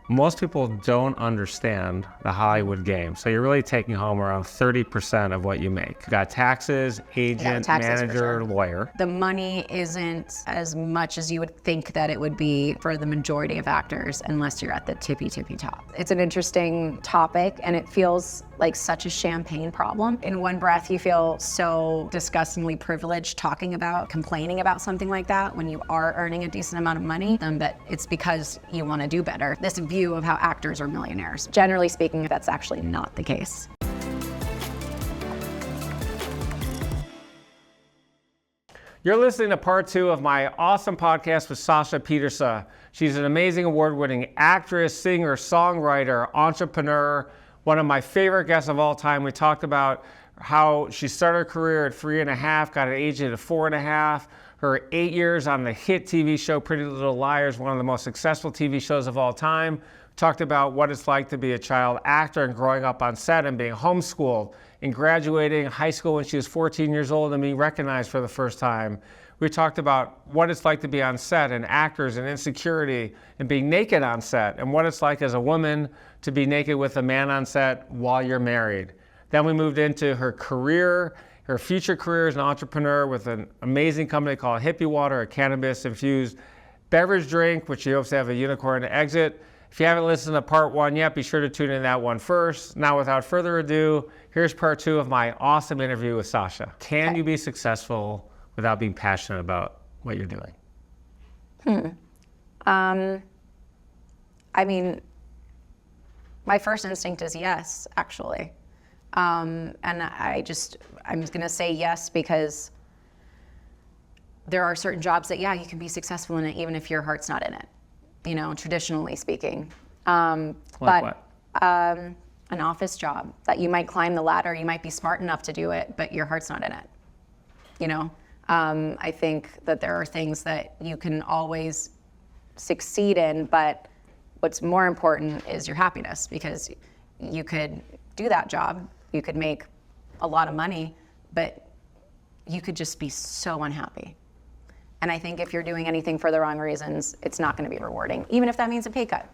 Most people don't understand the Hollywood game. So you're really taking home around 30% of what you make. You got taxes, agent, manager, lawyer. The money isn't as much as you would think that it would be for the majority of actors unless you're at the tippy top. It's an interesting topic and it feels like such a champagne problem. In one breath, you feel so disgustingly privileged complaining about something like that when you are earning a decent amount of money, but it's because you want to do better. This view of how actors are millionaires. Generally speaking, that's actually not the case. You're listening to part 2 of my awesome podcast with Sasha Pieterse. She's an amazing award-winning actress, singer, songwriter, entrepreneur, one of my favorite guests of all time. We talked about how she started her career at 3.5, got an agent at 4.5, her 8 years on the hit TV show Pretty Little Liars, one of the most successful TV shows of all time. We talked about what it's like to be a child actor and growing up on set and being homeschooled and graduating high school when she was 14 years old and being recognized for the first time. We talked about what it's like to be on set and actors and insecurity and being naked on set and what it's like as a woman to be naked with a man on set while you're married. Then we moved into her career, her future career as an entrepreneur with an amazing company called Hippie Water, a cannabis-infused beverage drink, which she hopes to have a unicorn exit. If you haven't listened to part 1 yet, be sure to tune in that one first. Now, without further ado, here's part 2 of my awesome interview with Sasha. Can you be successful without being passionate about what you're doing? I mean, my first instinct is yes, actually. And I'm going to say yes because there are certain jobs that, you can be successful in it even if your heart's not in it, traditionally speaking. Like what? An office job that you might climb the ladder, you might be smart enough to do it, but your heart's not in it. I think that there are things that you can always succeed in, but what's more important is your happiness, because you could do that job, you could make a lot of money, but you could just be so unhappy. And I think if you're doing anything for the wrong reasons, it's not going to be rewarding, even if that means a pay cut.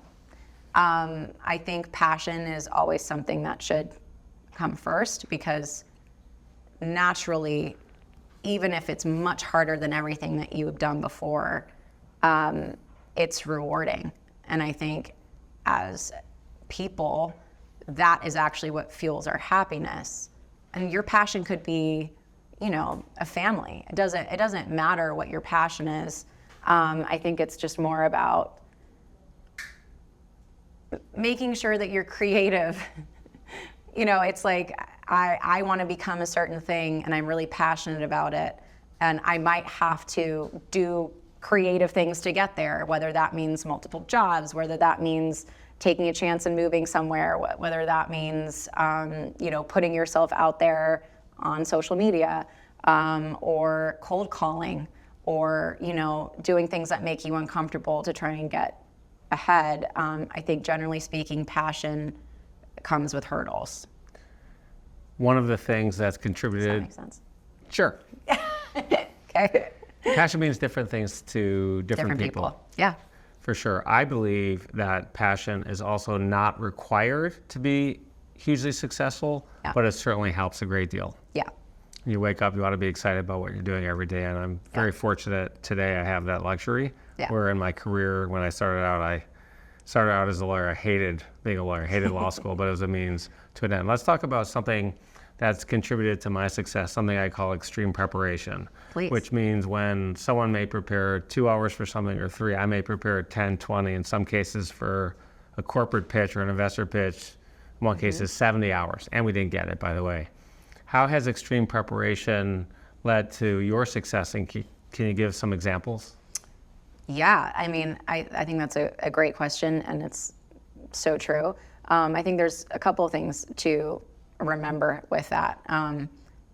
I think passion is always something that should come first, because naturally, even if it's much harder than everything that you've done before, it's rewarding. And I think as people, that is actually what fuels our happiness. And your passion could be, a family. It doesn't matter what your passion is. I think it's just more about making sure that you're creative. It's like I want to become a certain thing and I'm really passionate about it, and I might have to do creative things to get there, whether that means multiple jobs, whether that means taking a chance and moving somewhere, whether that means putting yourself out there on social media, or cold calling, or doing things that make you uncomfortable to try and get ahead. I think generally speaking, passion comes with hurdles. One of the things that's contributed. Does that make sense? Sure. Okay. Passion means different things to different people. Yeah. For sure. I believe that passion is also not required to be hugely successful, but it certainly helps a great deal. Yeah. You wake up, you want to be excited about what you're doing every day, and I'm very fortunate today I have that luxury. Where in my career, when I started out as a lawyer. I hated being a lawyer, hated law school, but it was a means to an end. Let's talk about something that's contributed to my success, something I call extreme preparation. Please. Which means when someone may prepare 2 hours for something or 3, I may prepare 10, 20, in some cases for a corporate pitch or an investor pitch, in one case is 70 hours, and we didn't get it, by the way. How has extreme preparation led to your success, and can you give some examples? Yeah, I mean, I think that's a great question, and it's so true. I think there's a couple of things to remember with that.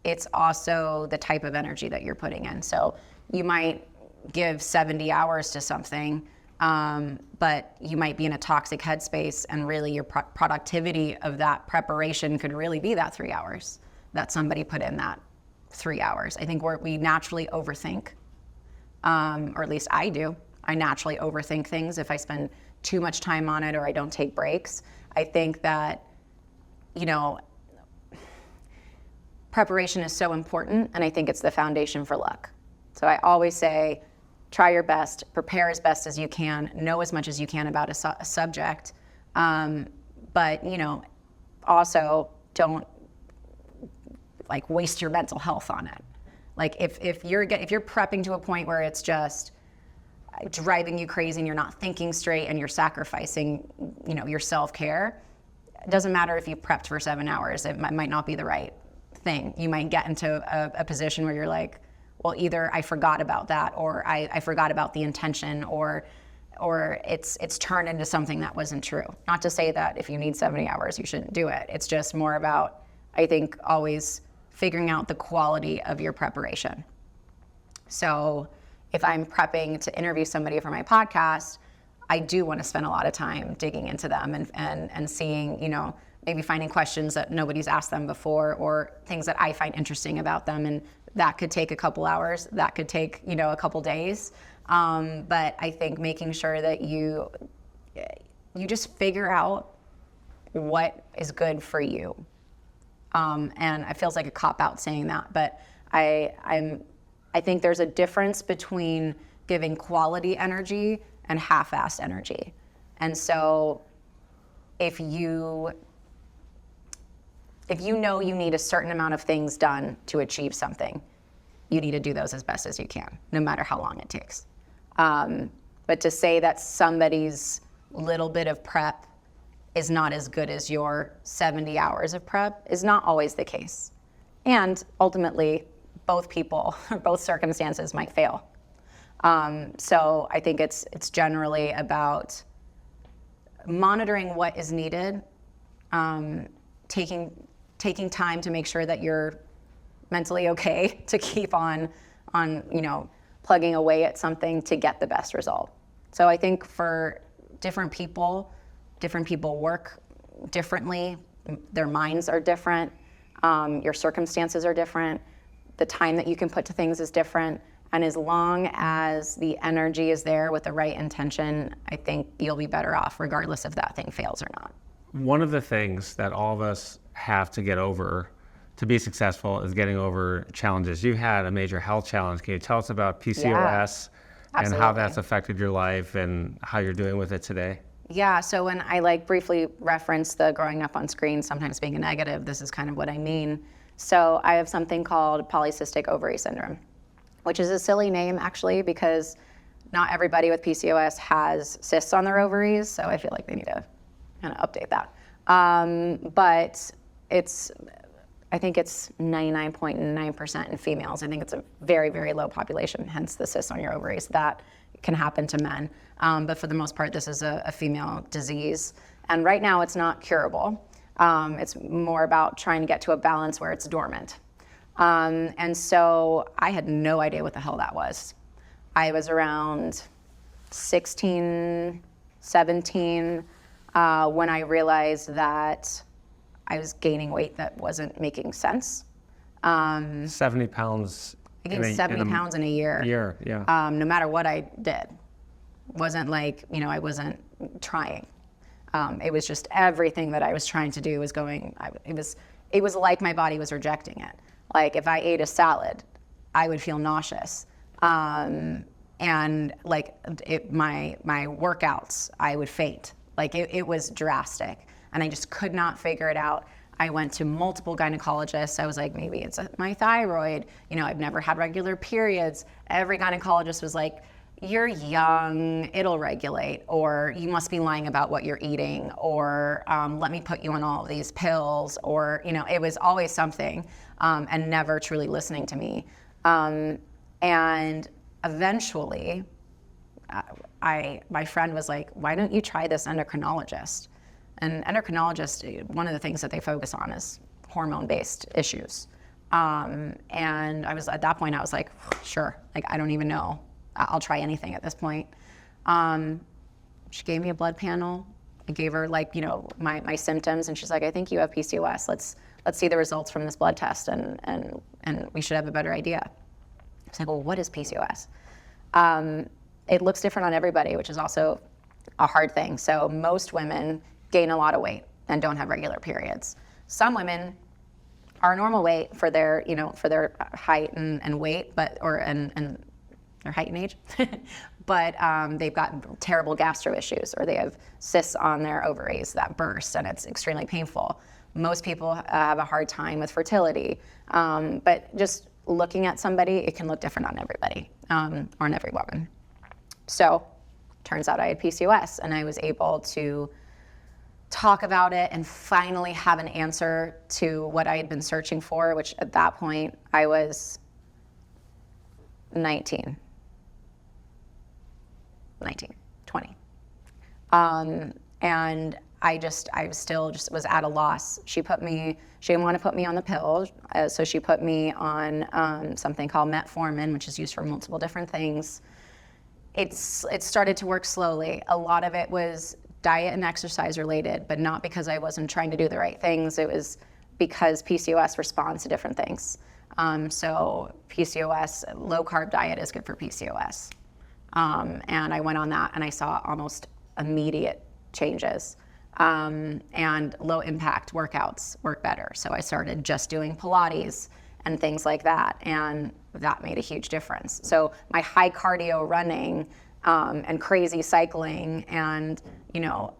It's also the type of energy that you're putting in. So you might give 70 hours to something, but you might be in a toxic headspace, and really your productivity of that preparation could really be that 3 hours that somebody put in that 3 hours. I think we naturally overthink, or at least I do. I naturally overthink things. If I spend too much time on it or I don't take breaks. I think that, preparation is so important, and I think it's the foundation for luck. So I always say, try your best, prepare as best as you can, know as much as you can about a subject, but also don't waste your mental health on it. Like if you're prepping to a point where it's just driving you crazy and you're not thinking straight and you're sacrificing, your self-care, it doesn't matter if you prepped for 7 hours, it might not be the right thing. You might get into a position where you're like, well, either I forgot about that, or I forgot about the intention, or it's turned into something that wasn't true. Not to say that if you need 70 hours, you shouldn't do it. It's just more about, I think, always figuring out the quality of your preparation. So if I'm prepping to interview somebody for my podcast, I do want to spend a lot of time digging into them and seeing, maybe finding questions that nobody's asked them before, or things that I find interesting about them. And that could take a couple hours, that could take, a couple days. But I think making sure that you just figure out what is good for you. And it feels like a cop-out saying that, but I think there's a difference between giving quality energy and half-assed energy. And so if you know you need a certain amount of things done to achieve something, you need to do those as best as you can, no matter how long it takes. But to say that somebody's little bit of prep is not as good as your 70 hours of prep is not always the case. And ultimately, both people, both circumstances might fail. So I think it's generally about monitoring what is needed, taking time to make sure that you're mentally okay to keep on plugging away at something to get the best result. So I think for different people work differently. Their minds are different. Your circumstances are different. The time that you can put to things is different. And as long as the energy is there with the right intention, I think you'll be better off regardless if that thing fails or not. One of the things that all of us have to get over to be successful is getting over challenges. You had a major health challenge. Can you tell us about PCOS and how that's affected your life and how you're doing with it today? Yeah, so when I briefly reference the growing up on screen sometimes being a negative, this is kind of what I mean. So I have something called polycystic ovary syndrome, which is a silly name actually because not everybody with PCOS has cysts on their ovaries, so I feel like they need to kind of update that. But I think it's 99.9% in females. I think it's a very, very low population, hence the cysts on your ovaries. That can happen to men. But for the most part, this is a female disease. And right now, it's not curable. It's more about trying to get to a balance where it's dormant. And so I had no idea what the hell that was. I was around 16, 17, when I realized that I was gaining weight that wasn't making sense. 70 pounds. I gained 70 pounds in a year. Yeah. No matter what I did. Wasn't like, I wasn't trying. It was just everything that I was trying to do was going, it was like my body was rejecting it. Like if I ate a salad, I would feel nauseous. And like my workouts, I would faint. Like it was drastic. And I just could not figure it out. I went to multiple gynecologists. I was like, maybe it's my thyroid. I've never had regular periods. Every gynecologist was like, you're young, it'll regulate, or you must be lying about what you're eating, or let me put you on all of these pills, or, it was always something, and never truly listening to me. And eventually, my friend was like, why don't you try this endocrinologist? And endocrinologist, one of the things that they focus on is hormone-based issues. And at that point, I was like, sure, like I don't even know. I'll try anything at this point. She gave me a blood panel. I gave her my symptoms, and she's like, I think you have PCOS. Let's see the results from this blood test, and we should have a better idea. I was like, well, what is PCOS? It looks different on everybody, which is also a hard thing. So most women gain a lot of weight and don't have regular periods. Some women are normal weight for their, for their height and weight, and their height and age, but they've got terrible gastro issues, or they have cysts on their ovaries that burst and it's extremely painful. Most people have a hard time with fertility, but just looking at somebody, it can look different on everybody, or on every woman. So turns out I had PCOS, and I was able to talk about it and finally have an answer to what I had been searching for, which at that point I was 20. And I still just was at a loss. She didn't want to put me on the pill, so she put me on something called metformin, which is used for multiple different things. It started to work slowly. A lot of it was diet and exercise related, but not because I wasn't trying to do the right things. It was because PCOS responds to different things. So PCOS, low carb diet is good for PCOS. And I went on that, and I saw almost immediate changes. And low impact workouts work better. So I started just doing Pilates and things like that, and that made a huge difference. So my high cardio running and crazy cycling and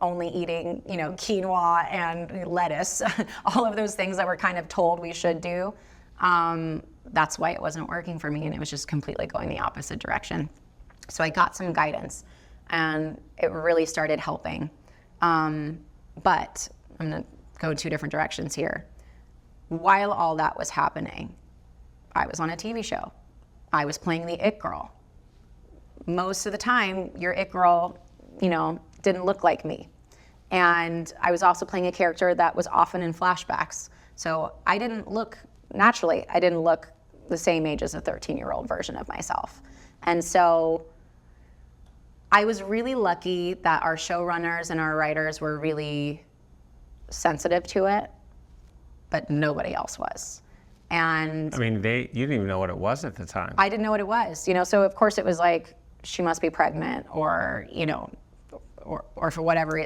only eating quinoa and lettuce, all of those things that we're kind of told we should do, that's why it wasn't working for me, and it was just completely going the opposite direction. So I got some guidance, and it really started helping. But I'm going to go in two different directions here. While all that was happening, I was on a TV show. I was playing the it girl. Most of the time, your it girl, didn't look like me. And I was also playing a character that was often in flashbacks. So I didn't look the same age as a 13-year-old version of myself. And so I was really lucky that our showrunners and our writers were really sensitive to it, but nobody else was. And I mean, you didn't even know what it was at the time. I didn't know what it was, so of course it was like, she must be pregnant, or, or for whatever,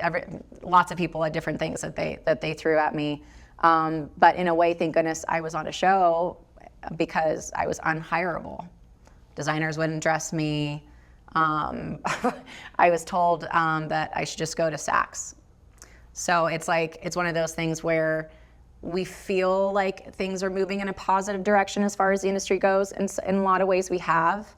lots of people had different things that they threw at me. But in a way, thank goodness I was on a show, because I was unhireable. Designers wouldn't dress me. I was told that I should just go to Saks. So it's one of those things where we feel like things are moving in a positive direction as far as the industry goes, and in a lot of ways we have.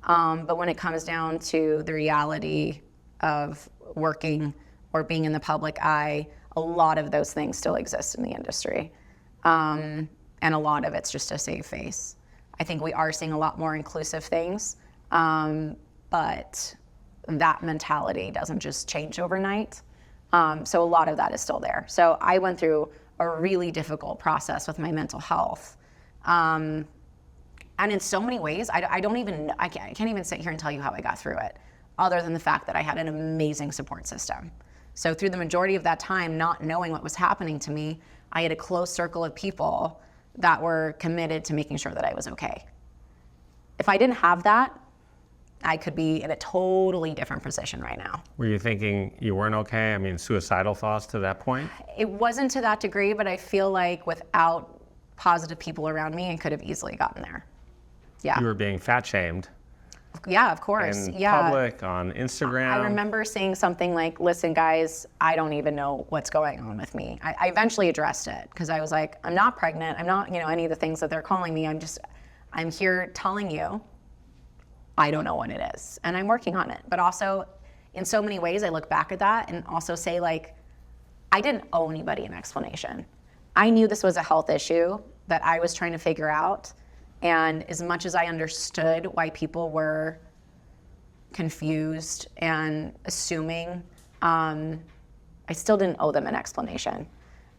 But when it comes down to the reality of working or being in the public eye, a lot of those things still exist in the industry. And a lot of it's just a save face. I think we are seeing a lot more inclusive things, but that mentality doesn't just change overnight. So a lot of that is still there. So I went through a really difficult process with my mental health. And in so many ways, I can't even sit here and tell you how I got through it, other than the fact that I had an amazing support system. So through the majority of that time, not knowing what was happening to me, I had a close circle of people that were committed to making sure that I was okay. If I didn't have that, I could be in a totally different position right now. Were you thinking you weren't okay? I mean, suicidal thoughts to that point? It wasn't to that degree, but I feel like without positive people around me, I could have easily gotten there. Yeah. You were being fat shamed. Yeah, of course. In public, on Instagram. I remember saying something like, listen, guys, I don't even know what's going on with me. I eventually addressed it, because I was like, I'm not pregnant. I'm not, any of the things that they're calling me. I'm here telling you, I don't know what it is, and I'm working on it. But also, in so many ways, I look back at that and also say, I didn't owe anybody an explanation. I knew this was a health issue that I was trying to figure out. And as much as I understood why people were confused and assuming, I still didn't owe them an explanation.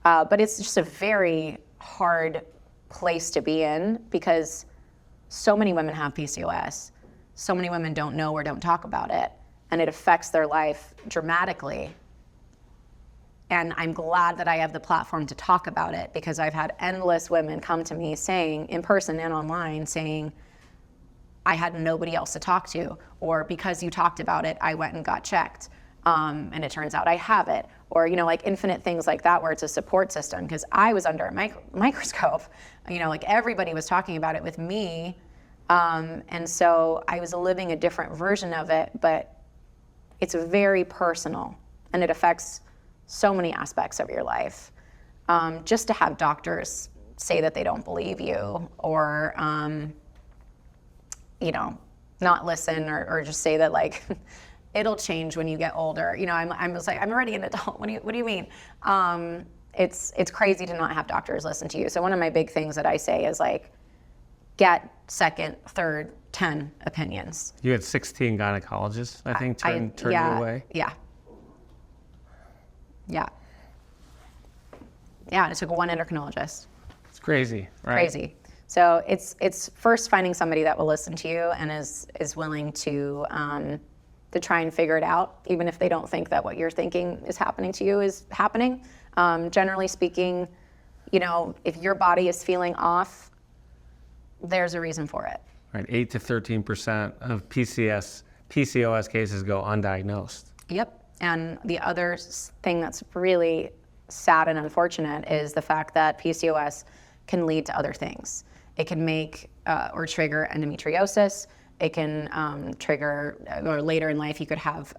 But it's just a very hard place to be in, because so many women have PCOS. So many women don't know or don't talk about it, and it affects their life dramatically. And I'm glad that I have the platform to talk about it, because I've had endless women come to me saying, in person and online, saying, I had nobody else to talk to, or because you talked about it, I went and got checked. and it turns out I have it. Or, like infinite things like that where it's a support system, because I was under a microscope. Like everybody was talking about it with me. And so I was living a different version of it, but it's very personal and it affects so many aspects of your life. Just to have doctors say that they don't believe you, or, not listen, or just say that like, it'll change when you get older. I'm just like, I'm already an adult. What do you mean? It's crazy to not have doctors listen to you. So one of my big things that I say is like, get second, third, 10 opinions. You had 16 gynecologists, I think, turn you away. Yeah. And it took one endocrinologist. It's crazy, right? Crazy. So it's first finding somebody that will listen to you and is willing to try and figure it out, even if they don't think that what you're thinking is happening to you is happening. Generally speaking, if your body is feeling off, there's a reason for it. Right, 8 to 13% of PCOS cases go undiagnosed. Yep. And the other thing that's really sad and unfortunate is the fact that PCOS can lead to other things. It can make or trigger endometriosis. It can trigger, or later in life, you could have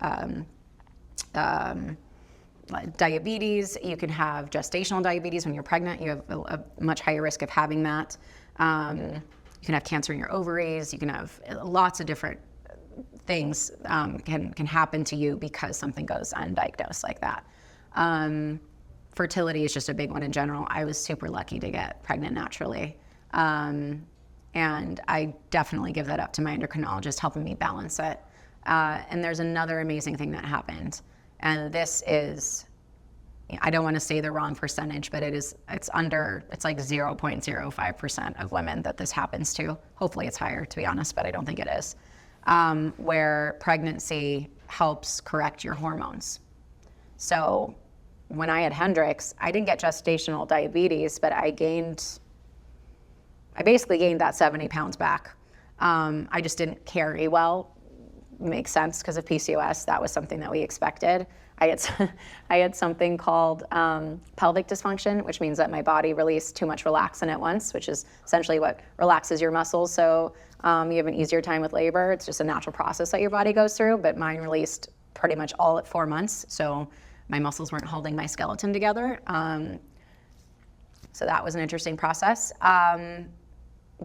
diabetes. You can have gestational diabetes when you're pregnant. You have a much higher risk of having that. You can have cancer in your ovaries. You can have lots of different things can happen to you because something goes undiagnosed like that. Fertility is just a big one in general. I was super lucky to get pregnant naturally. And I definitely give that up to my endocrinologist helping me balance it. And there's another amazing thing that happened. And this is, I don't want to say the wrong percentage, but it's like 0.05% of women that this happens to. Hopefully it's higher, to be honest, but I don't think it is. Where pregnancy helps correct your hormones. So when I had Hendrix, I didn't get gestational diabetes, but I basically gained that 70 pounds back. I just didn't carry well. Makes sense because of PCOS. That was something that we expected. I had something called pelvic dysfunction, which means that my body released too much relaxin at once, which is essentially what relaxes your muscles. So you have an easier time with labor. It's just a natural process that your body goes through, but mine released pretty much all at 4 months. So my muscles weren't holding my skeleton together. So that was an interesting process.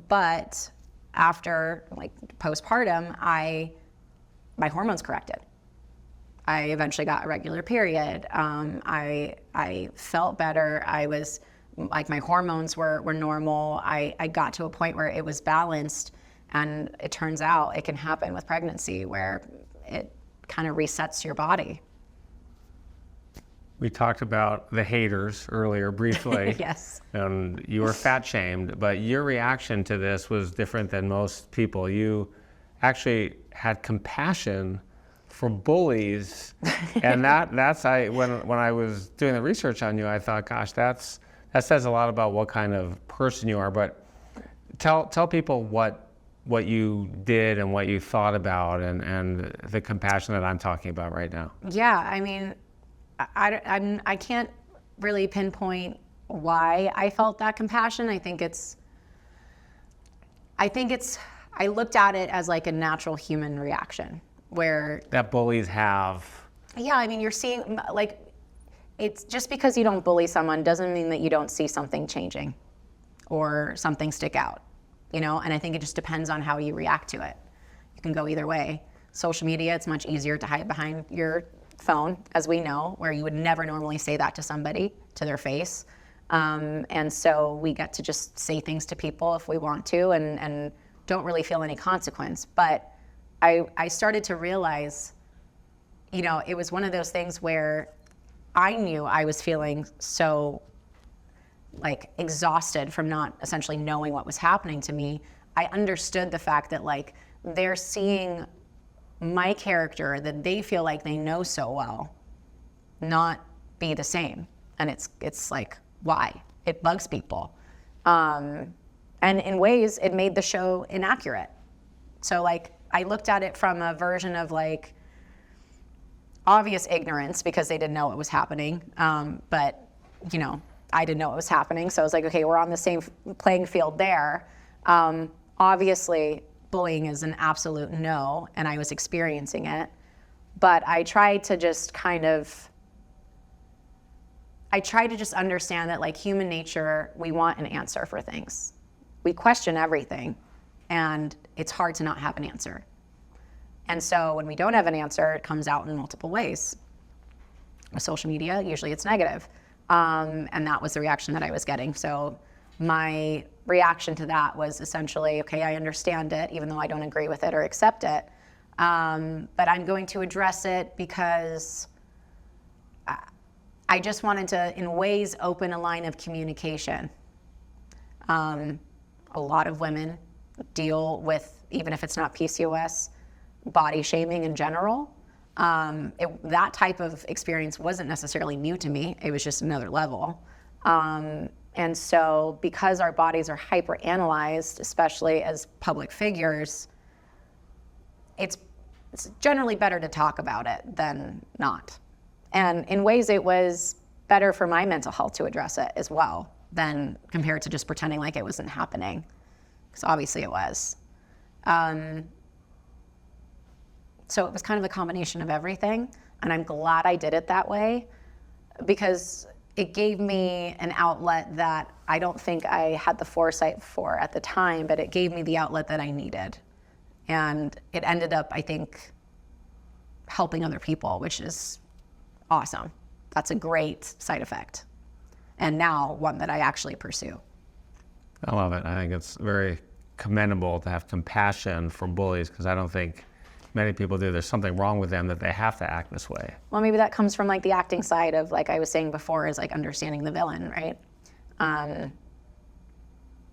But after postpartum, my hormones corrected. I eventually got a regular period. I felt better. I was my hormones were normal. I got to a point where it was balanced, and it turns out it can happen with pregnancy where it kind of resets your body. We talked about the haters earlier briefly. Yes. And you were fat shamed, but your reaction to this was different than most people. You actually had compassion for bullies. And when I was doing the research on you, I thought, gosh, that says a lot about what kind of person you are. But tell people what you did and what you thought about and the compassion that I'm talking about right now. Yeah, I mean, I can't really pinpoint why I felt that compassion. I looked at it as like a natural human reaction where that bullies have. Yeah, I mean, you're seeing it's just because you don't bully someone doesn't mean that you don't see something changing or something stick out, And I think it just depends on how you react to it. You can go either way. Social media, it's much easier to hide behind your phone, as we know, where you would never normally say that to somebody, to their face. And so we get to just say things to people if we want to and don't really feel any consequence. But I started to realize, it was one of those things where I knew I was feeling so exhausted from not essentially knowing what was happening to me. I understood the fact that they're seeing my character that they feel like they know so well not be the same. And it's why? It bugs people. And in ways, it made the show inaccurate. So I looked at it from a version of obvious ignorance because they didn't know what was happening. But, you know, I didn't know what was happening. So I was like, okay, we're on the same playing field there. Obviously, bullying is an absolute no, and I was experiencing it. But I tried to just understand that, like, human nature, we want an answer for things. We question everything, and it's hard to not have an answer. And so when we don't have an answer, it comes out in multiple ways. With social media, usually it's negative. And that was the reaction that I was getting. So my reaction to that was essentially, okay, I understand it, even though I don't agree with it or accept it. But I'm going to address it because I just wanted to, in ways, open a line of communication. A lot of women deal with, even if it's not PCOS, body shaming in general. That type of experience wasn't necessarily new to me. It was just another level. And so because our bodies are hyper-analyzed, especially as public figures, it's generally better to talk about it than not. And in ways it was better for my mental health to address it as well than compared to just pretending like it wasn't happening, because obviously it was. So it was kind of a combination of everything, and I'm glad I did it that way because it gave me an outlet that I don't think I had the foresight for at the time, but it gave me the outlet that I needed. And it ended up, I think, helping other people, which is awesome. That's a great side effect. And now one that I actually pursue. I love it. I think it's very commendable to have compassion for bullies, because I don't think many people do. There's something wrong with them that they have to act this way. Well, maybe that comes from like the acting side of, like I was saying before, is like understanding the villain, right?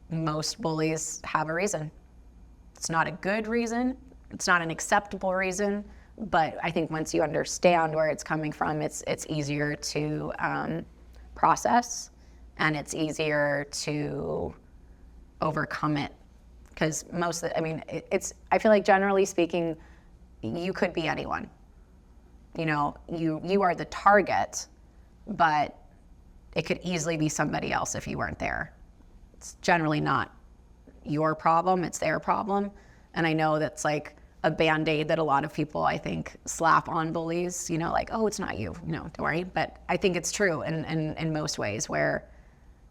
Most bullies have a reason. It's not a good reason. It's not an acceptable reason. But I think once you understand where it's coming from, it's easier to process, and it's easier to overcome it. Because most of the, I feel like generally speaking, you could be anyone. You know, you are the target, but it could easily be somebody else if you weren't there. It's generally not your problem, it's their problem. And I know that's like a Band-Aid that a lot of people, I think, slap on bullies, you know, like, oh, it's not you, don't worry. But I think it's true in most ways where,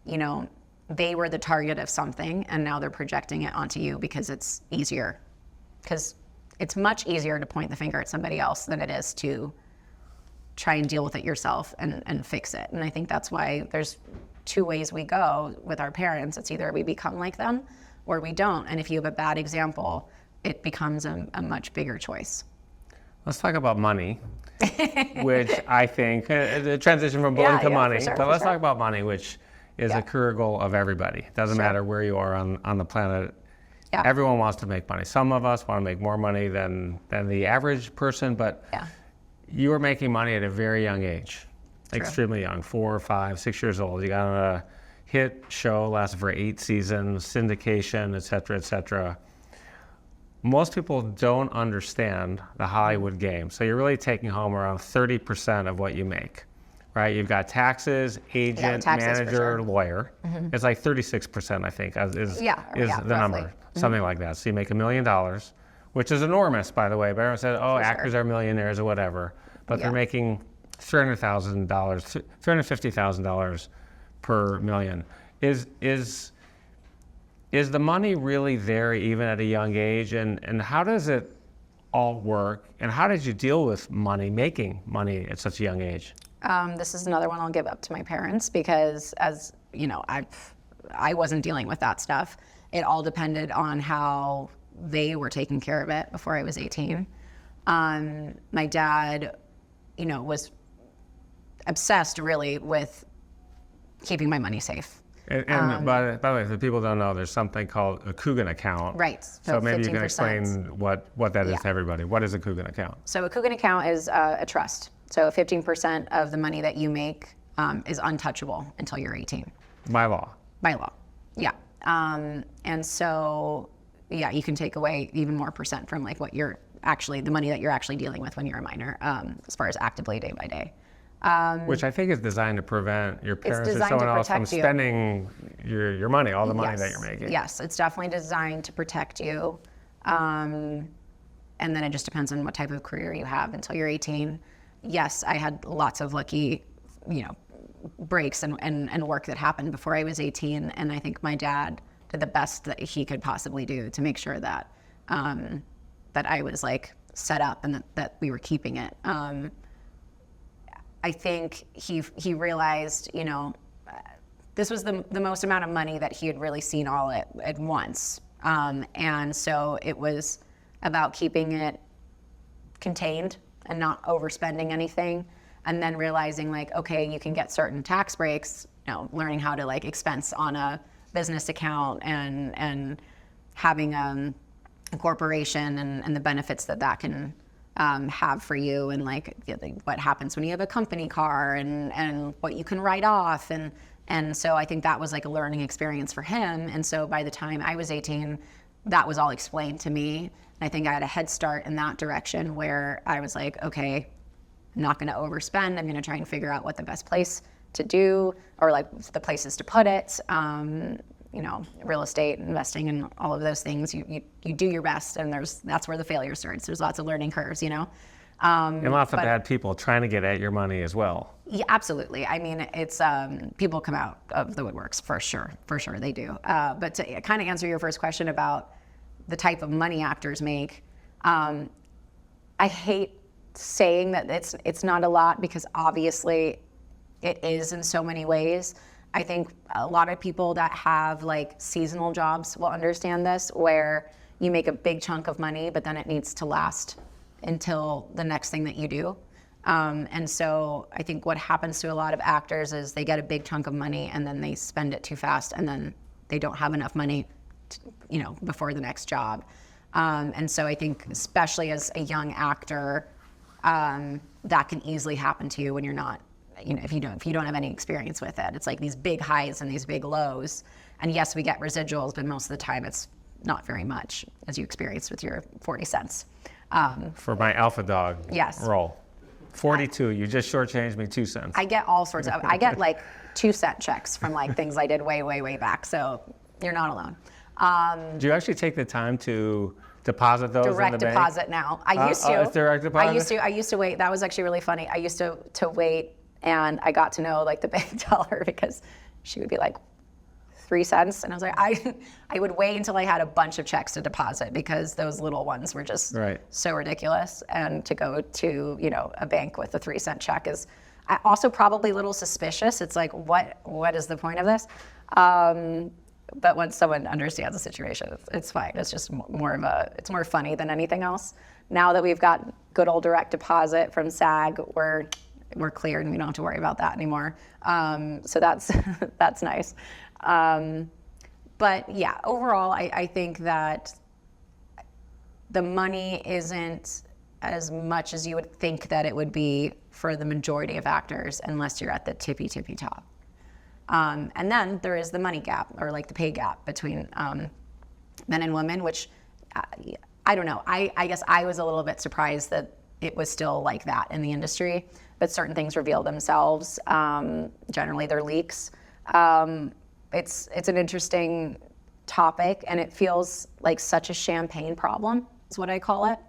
you know, they were the target of something and now they're projecting it onto you because it's easier. Because it's much easier to point the finger at somebody else than it is to try and deal with it yourself and fix it. And I think that's why there's two ways we go with our parents. It's either we become like them or we don't. And if you have a bad example, it becomes a much bigger choice. Let's talk about money, which I think, the transition from bullying to money, but let's talk about money, which is a career goal of everybody. It doesn't matter where you are on the planet. Yeah. Everyone wants to make money. Some of us want to make more money than the average person, but you were making money at a very young age, extremely young, 4, 5, 6 years old. You got on a hit show, lasted for 8 seasons, syndication, et cetera, et cetera. Most people don't understand the Hollywood game. So you're really taking home around 30% of what you make, right? You've got taxes, agent, manager, lawyer. Mm-hmm. It's like 36%, I think, is the number, mm-hmm. something like that. So you make $1 million, which is enormous, by the way. But everyone says, oh, actors are millionaires or whatever. But they're making $300,000, $350,000 per million. Is the money really there even at a young age? And how does it all work? And how did you deal with making money at such a young age? This is another one I'll give up to my parents because, as you know, I wasn't dealing with that stuff. It all depended on how they were taking care of it before I was 18. My dad, was obsessed really with keeping my money safe. And by the way, if people don't know, there's something called a Coogan account. Right. So maybe 15%. You can explain what that is to everybody. What is a Coogan account? So a Coogan account is a trust. So 15% of the money that you make is untouchable until you're 18. By law. By law, yeah. And so, you can take away even more percent from like what you're actually the money that you're actually dealing with when you're a minor, as far as actively day by day. Which I think is designed to prevent your parents or designed someone to else from protect you. spending your money, all the money Yes. that you're making. Yes, it's definitely designed to protect you. And then it just depends on what type of career you have until you're 18. Yes, I had lots of lucky, breaks and work that happened before I was 18. And I think my dad did the best that he could possibly do to make sure that that I was like set up and that we were keeping it. I think he realized, this was the most amount of money that he had really seen all at once. And so it was about keeping it contained and not overspending anything. And then realizing like, okay, you can get certain tax breaks, learning how to like expense on a business account and having a corporation and the benefits that can have for you, and like what happens when you have a company car and what you can write off. And so I think that was like a learning experience for him. And so by the time I was 18, that was all explained to me. And I think I had a head start in that direction where I was like, okay, I'm not going to overspend. I'm going to try and figure out what the best place to do, or like the places to put it. Real estate, investing, and all of those things. You do your best, and that's where the failure starts. There's lots of learning curves, And lots of bad people trying to get at your money as well. Yeah, absolutely. I mean, it's people come out of the woodworks for sure they do. But to kind of answer your first question about the type of money actors make, I hate saying that it's not a lot, because obviously it is in so many ways. I think a lot of people that have like seasonal jobs will understand this, where you make a big chunk of money, but then it needs to last until the next thing that you do. And so I think what happens to a lot of actors is they get a big chunk of money and then they spend it too fast, and then they don't have enough money before the next job. And so I think especially as a young actor, that can easily happen to you when you're not, if you don't have any experience with it. It's like these big highs and these big lows. And yes, we get residuals, but most of the time it's not very much, as you experienced with your 40 cents. For my alpha dog role. 42, you just shortchanged me 2 cents. I get all sorts of, I get like 2-cent checks from like things I did way, way, way back. So you're not alone. Do you actually take the time to deposit those in the bank? Direct deposit now. I used to. It's direct deposit? I used to wait. That was actually really funny. I used to wait, and I got to know like the bank teller, because she would be like 3 cents, and I was like, I would wait until I had a bunch of checks to deposit, because those little ones were just so ridiculous. And to go to a bank with a 3-cent check is also probably a little suspicious. It's like, what is the point of this? But once someone understands the situation, it's fine. It's just it's more funny than anything else. Now that we've got good old direct deposit from SAG, we're cleared and we don't have to worry about that anymore. So that's that's nice. But yeah, overall, I think that the money isn't as much as you would think that it would be for the majority of actors, unless you're at the tippy top. And then there is the money gap, or like the pay gap between men and women, which I don't know. I guess I was a little bit surprised that it was still like that in the industry, but certain things reveal themselves. Generally, they're leaks. It's an interesting topic, and it feels like such a champagne problem, is what I call it.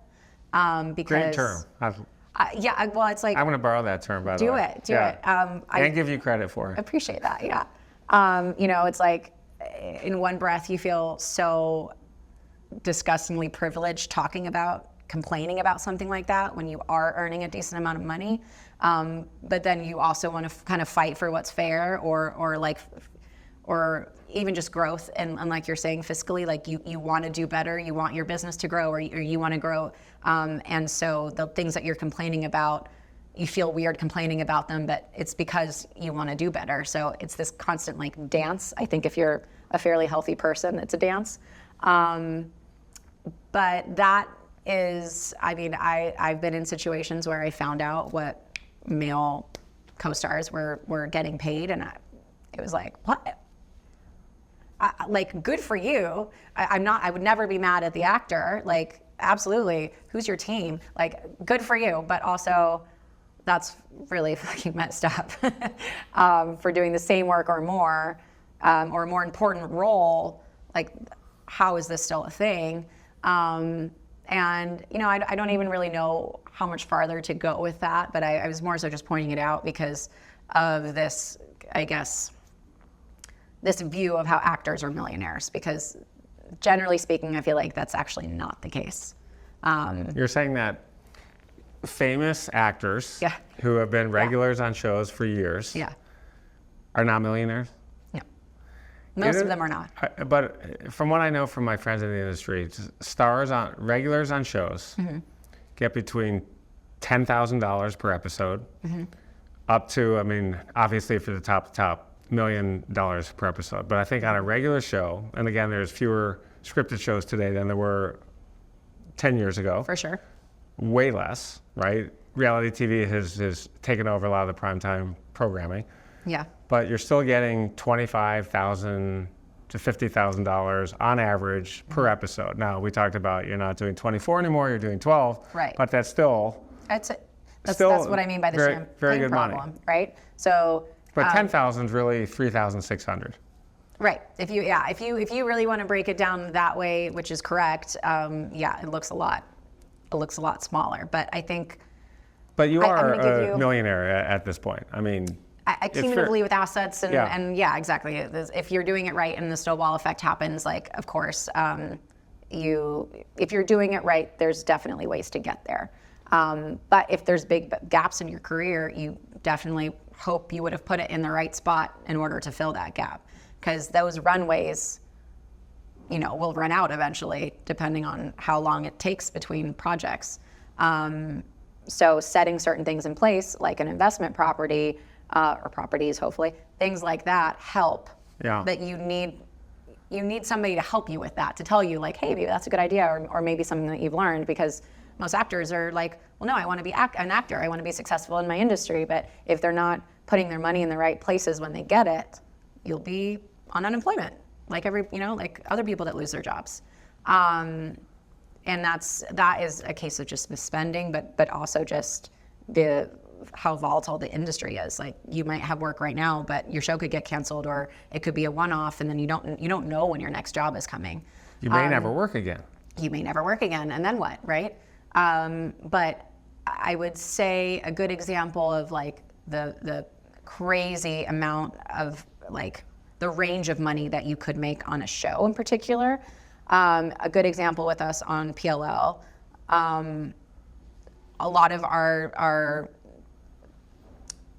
Because Great term. Well, it's like, I'm going to borrow that term, by the way. Do it. And give you credit for it. Appreciate that, yeah. It's like, in one breath, you feel so disgustingly privileged complaining about something like that when you are earning a decent amount of money. But then you also want to kind of fight for what's fair, or even just growth. And like you're saying, fiscally, like you want to do better, you want your business to grow, or you want to grow. And so the things that you're complaining about, you feel weird complaining about them, but it's because you want to do better. So it's this constant like dance. I think if you're a fairly healthy person, it's a dance. But that is, I've been in situations where I found out what male co-stars were getting paid, and it was like, what? Like, good for you. I would never be mad at the actor. Like, absolutely. Who's your team? Like, good for you, but also that's really fucking messed up for doing the same work or more, or a more important role. Like, how is this still a thing? And, you know, I don't even really know how much farther to go with that, but I was more so just pointing it out because of this, I guess, this view of how actors are millionaires, because generally speaking, I feel like that's actually not the case. You're saying that famous actors Yeah. who have been regulars on shows for years Yeah. are not millionaires? No. Most of them are not. But from what I know from my friends in the industry, regulars on shows get between $10,000 per episode up to, I mean, obviously if you're the top, $1 million per episode. But I think on a regular show, and again, there's fewer scripted shows today than there were 10 years ago. For sure. Way less, right? Reality TV has taken over a lot of the primetime programming. Yeah. But you're still getting $25,000 to $50,000 on average per episode. Now, we talked about you're not doing 24 anymore, you're doing 12. Right. But that's still... That's still what I mean by the very champagne good problem, money. right? So... But 10,000 is really 3,600. Right. If you really want to break it down that way, which is correct, yeah, it looks a lot smaller. But I think... But you are a millionaire at this point. I mean... Cumulatively with assets and yeah, exactly. If you're doing it right and the snowball effect happens, like, of course, if you're doing it right, there's definitely ways to get there. But if there's big gaps in your career, you definitely hope you would have put it in the right spot in order to fill that gap, because those runways, you know, will run out eventually, depending on how long it takes between projects. So setting certain things in place, like an investment property, or properties, hopefully, things like that help. Yeah. But you need somebody to help you with that, to tell you like, hey, maybe that's a good idea, or maybe something that you've learned, because most actors are like, well, no, I want to be an actor. I want to be successful in my industry. But if they're not putting their money in the right places when they get it, you'll be on unemployment, like like other people that lose their jobs. And that is a case of just misspending, but also just how volatile the industry is. Like, you might have work right now, but your show could get canceled, or it could be a one-off, and then you don't know when your next job is coming. You may never work again. You may never work again, and then what, right? But I would say a good example of like the crazy amount of like the range of money that you could make on a show in particular. A good example with us on PLL, a lot of our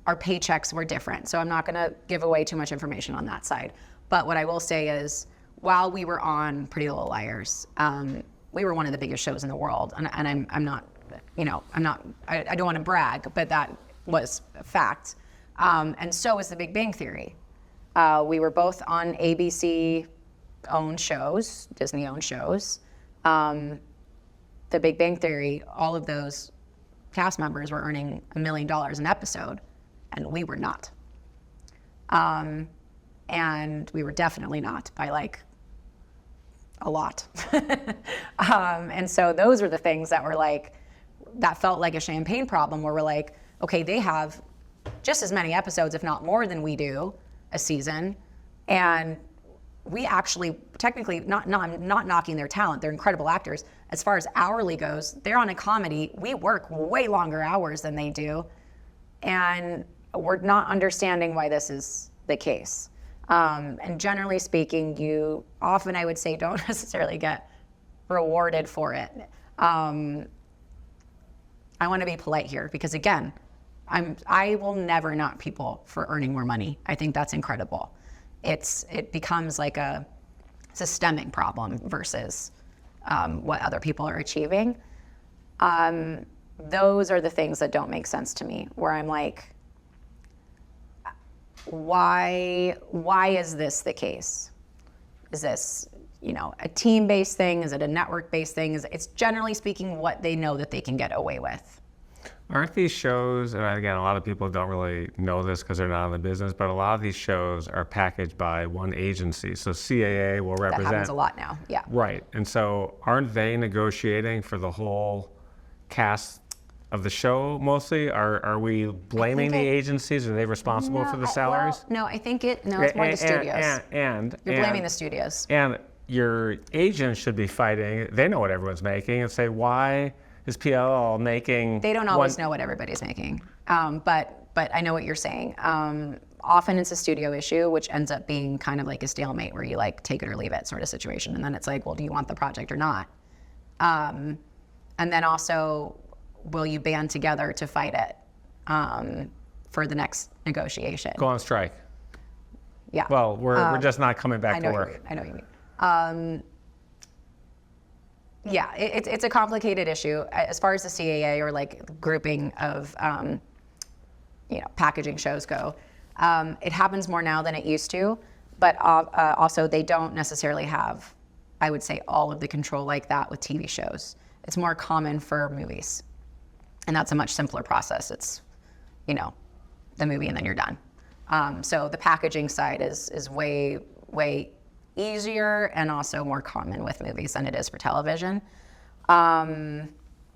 paychecks were different. So I'm not going to give away too much information on that side. But what I will say is, while we were on Pretty Little Liars, we were one of the biggest shows in the world. And I don't want to brag, but that was a fact. And so was The Big Bang Theory. We were both on ABC-owned shows, Disney-owned shows. The Big Bang Theory, all of those cast members were earning $1 million an episode, and we were not. And we were definitely not by like a lot. And so those are the things that were like, that felt like a champagne problem, where we're like, okay, they have just as many episodes, if not more than we do a season. And we actually, technically, not knocking their talent, they're incredible actors. As far as hourly goes, they're on a comedy. We work way longer hours than they do. And we're not understanding why this is the case. And generally speaking, you often, I would say, don't necessarily get rewarded for it. I want to be polite here, because again, I will never knock people for earning more money. I think that's incredible. It becomes like a systemic problem versus what other people are achieving. Those are the things that don't make sense to me, where I'm like, why is this the case? Is this, a team-based thing? Is it a network-based thing? It's generally speaking what they know that they can get away with. Aren't these shows, and again, a lot of people don't really know this because they're not in the business, but a lot of these shows are packaged by one agency. So CAA will represent. That happens a lot now, yeah. Right. And so aren't they negotiating for the whole cast of the show mostly? Are we blaming the agencies? Are they responsible for the salaries? I think it's more the studios. You're blaming the studios. And your agent should be fighting. They know what everyone's making and say, why is PLL making? They don't always know what everybody's making. But I know what you're saying. Often it's a studio issue, which ends up being kind of like a stalemate where you like take it or leave it sort of situation. And then it's like, well, do you want the project or not? And then also, will you band together to fight it for the next negotiation? Go on strike. Yeah. Well, we're just not coming back to work. I know what you mean. Yeah, it's a complicated issue as far as the CAA or like grouping of packaging shows go. It happens more now than it used to, but also they don't necessarily have, I would say, all of the control like that with TV shows. It's more common for movies, and that's a much simpler process. It's, the movie and then you're done. So the packaging side is way easier and also more common with movies than it is for television. In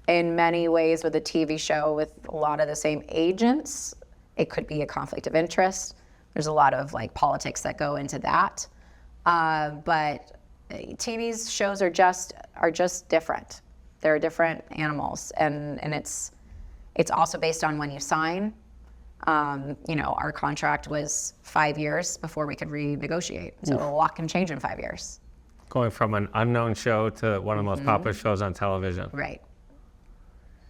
many ways with a TV show with a lot of the same agents, it could be a conflict of interest. There's a lot of like politics that go into that. But TV shows are just different. They're different animals, and it's also based on when you sign. Our contract was 5 years before we could renegotiate. So a lot can change in 5 years. Going from an unknown show to one of the most popular shows on television. Right.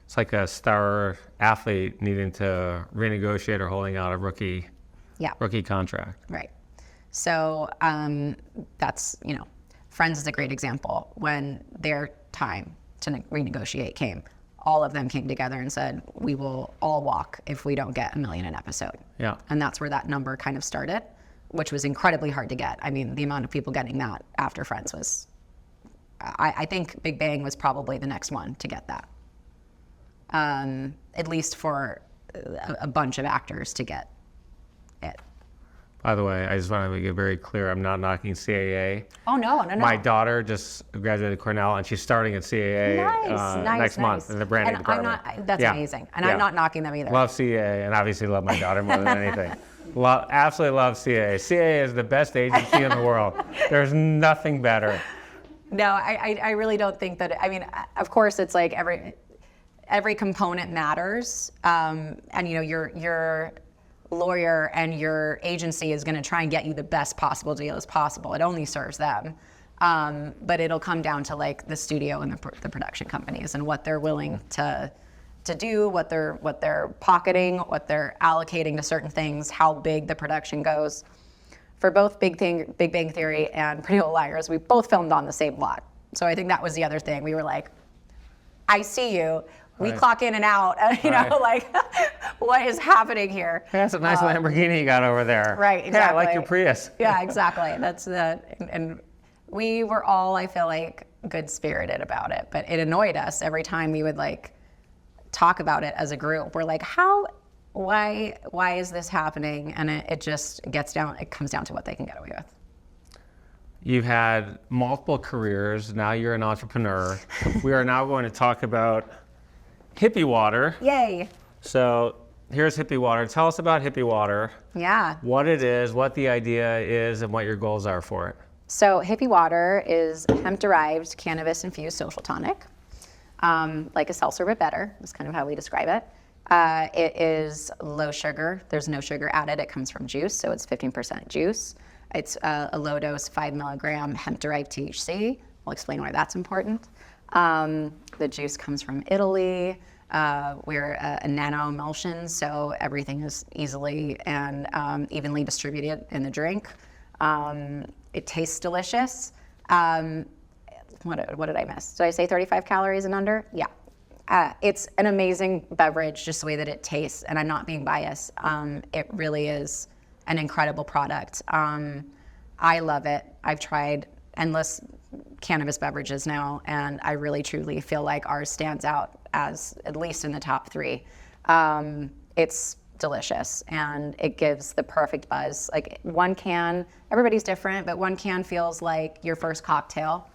It's like a star athlete needing to renegotiate or holding out a rookie contract. Right. So that's, Friends is a great example. When their time to renegotiate came, all of them came together and said, we will all walk if we don't get $1 million an episode. Yeah. And that's where that number kind of started, which was incredibly hard to get. I mean, the amount of people getting that after Friends was, I think Big Bang was probably the next one to get that. At least for a bunch of actors to get it. By the way, I just want to make it very clear, I'm not knocking CAA. Oh, no. My daughter just graduated Cornell, and she's starting at CAA next month in the branding department. That's amazing. And I'm not knocking them either. Love CAA, and obviously love my daughter more than anything. Absolutely love CAA. CAA is the best agency in the world. There's nothing better. No, I really don't think that. I mean, of course, it's like every component matters, and your lawyer and your agency is going to try and get you the best possible deal as possible. It only serves them, but it'll come down to like the studio and the production companies and what they're willing to do, what they're pocketing, what they're allocating to certain things, how big the production goes. For both Big Bang Theory and Pretty Little Liars, we both filmed on the same lot. So I think that was the other thing. We were like, I see you. We clock in and out, like, what is happening here? Hey, that's a nice Lamborghini you got over there. Right, exactly. Yeah, I like your Prius. Yeah, exactly. That's and we were all, I feel like, good-spirited about it, but it annoyed us every time we would like talk about it as a group. We're like, why is this happening? And it comes down to what they can get away with. You've had multiple careers. Now you're an entrepreneur. We are now going to talk about Hippie Water. Yay. So here's Hippie Water. Tell us about Hippie Water. Yeah. What it is, what the idea is, and what your goals are for it. So Hippie Water is hemp-derived, cannabis-infused social tonic. Like a seltzer, but better. That's kind of how we describe it. It is low sugar. There's no sugar added. It comes from juice, so it's 15% juice. It's a low dose 5 milligram hemp-derived THC. I'll explain why that's important. The juice comes from Italy. We're a nano emulsion, so everything is easily and evenly distributed in the drink. It tastes delicious. What did I miss? Did I say 35 calories and under? Yeah. It's an amazing beverage, just the way that it tastes, and I'm not being biased. It really is an incredible product. I love it. I've tried endless cannabis beverages now, and I really truly feel like ours stands out as at least in the top 3. It's delicious and it gives the perfect buzz. Like one can, everybody's different, but one can feels like your first cocktail.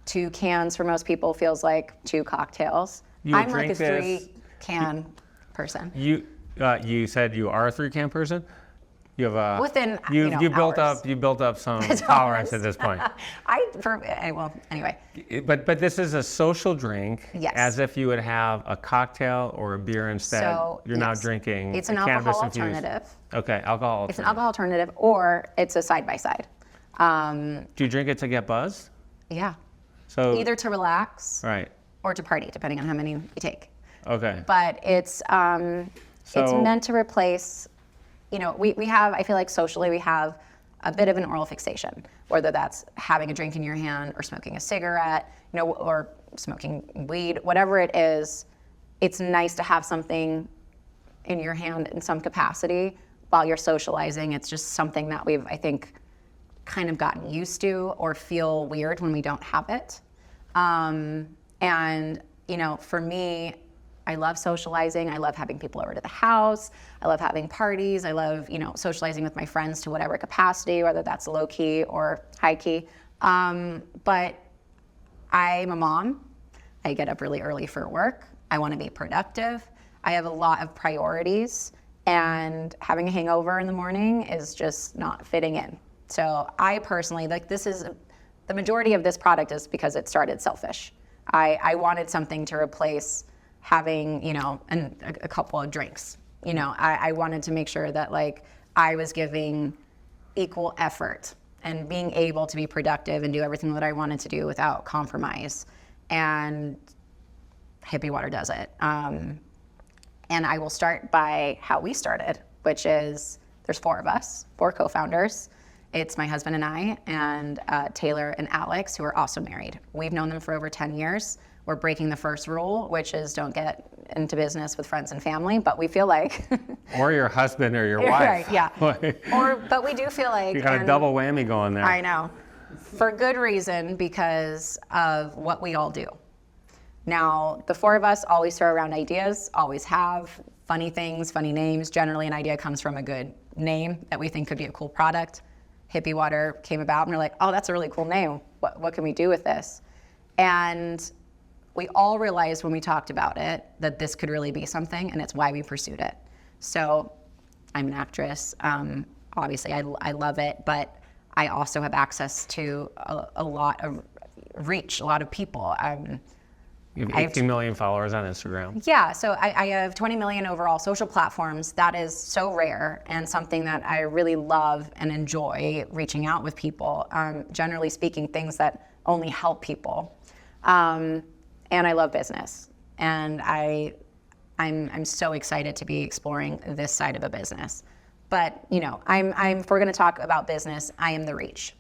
2 cans for most people feels like 2 cocktails. I'm like a 3-can person. You said you are a 3-can person? You have within you built hours. up some tolerance at this point. Anyway. But this is a social drink, Yes. as if you would have a cocktail or a beer instead. So, You're now yes. drinking It's an cannabis alcohol infused. alternative. Okay, alcohol. It's an alcohol alternative, or it's a side by side. Do you drink it to get buzzed? Yeah. So Either to relax right. or to party, depending on how many you take. Okay. But it's meant to replace. We have, I feel like socially we have a bit of an oral fixation, whether that's having a drink in your hand or smoking a cigarette, or smoking weed, whatever it is. It's nice to have something in your hand in some capacity while you're socializing. It's just something that we've, I think, kind of gotten used to or feel weird when we don't have it. And, for me, I love socializing. I love having people over to the house. I love having parties. I love, socializing with my friends to whatever capacity, whether that's low key or high key. But I'm a mom. I get up really early for work. I want to be productive. I have a lot of priorities, and having a hangover in the morning is just not fitting in. So I personally, the majority of this product is because it started selfish. I wanted something to replace having, a couple of drinks. I wanted to make sure that I was giving equal effort and being able to be productive and do everything that I wanted to do without compromise. And Hippie Water does it. And I will start by how we started, which is there's 4 of us, 4 co-founders. It's my husband and I, and Taylor and Alex, who are also married. We've known them for over 10 years. We're breaking the first rule, which is don't get into business with friends and family, but we feel like... or your husband or your wife. Right, yeah. But we do feel like... You got a double whammy going there. I know. For good reason, because of what we all do. Now, the 4 of us always throw around ideas, always have funny things, funny names. Generally, an idea comes from a good name that we think could be a cool product. Hippie Water came about, and we're like, oh, that's a really cool name. What can we do with this? And we all realized when we talked about it that this could really be something, and it's why we pursued it. So I'm an actress. Obviously, I love it, but I also have access to a lot of reach, a lot of people. You have 18 million followers on Instagram. Yeah, so I have 20 million overall social platforms. That is so rare and something that I really love and enjoy reaching out with people. Generally speaking, things that only help people. And I love business. And I'm so excited to be exploring this side of a business. But, if we're going to talk about business, I am the reach.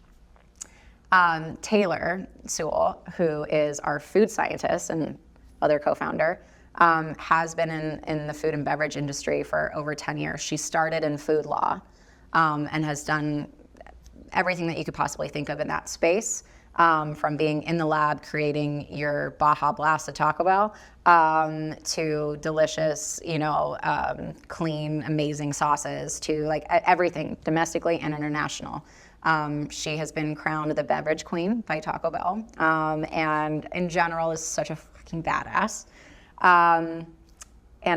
Taylor Sewell, who is our food scientist and other co-founder, has been in the food and beverage industry for over 10 years. She started in food law and has done everything that you could possibly think of in that space, from being in the lab creating your Baja Blast at Taco Bell to delicious, clean, amazing sauces to everything domestically and international. She has been crowned the beverage queen by Taco Bell, and in general is such a fucking badass. And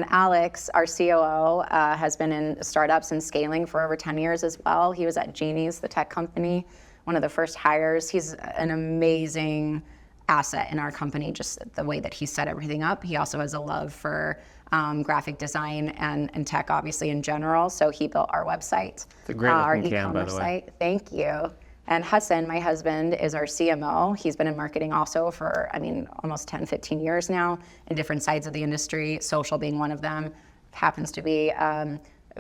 Alex, our COO, has been in startups and scaling for over 10 years as well. He was at Genie's, the tech company, one of the first hires. He's an amazing asset in our company, just the way that he set everything up. He also has a love for graphic design and tech, obviously, in general. So he built our website, it's a great our looking can, by e-commerce the way. site. Thank you. And Hassan, my husband, is our CMO. He's been in marketing also for, almost 10, 15 years now in different sides of the industry, social being one of them. Happens to be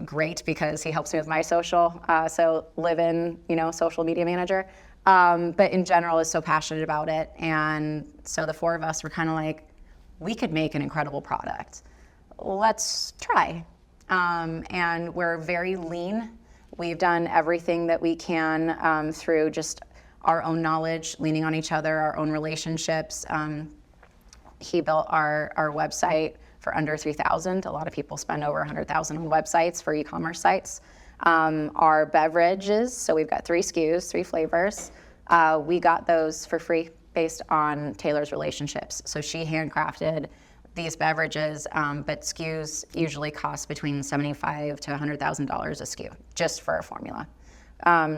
great because he helps me with my social. So live-in, social media manager. But in general is so passionate about it. And so the 4 of us were kind of like, we could make an incredible product. Let's try. And we're very lean. We've done everything that we can through just our own knowledge, leaning on each other, our own relationships. He built our website for under $3,000. A lot of people spend over $100,000 on websites for e-commerce sites. Our beverages, so we've got 3 SKUs, 3 flavors. We got those for free based on Taylor's relationships. So she handcrafted these beverages, but SKUs usually cost between $75,000 to $100,000 a SKU just for a formula.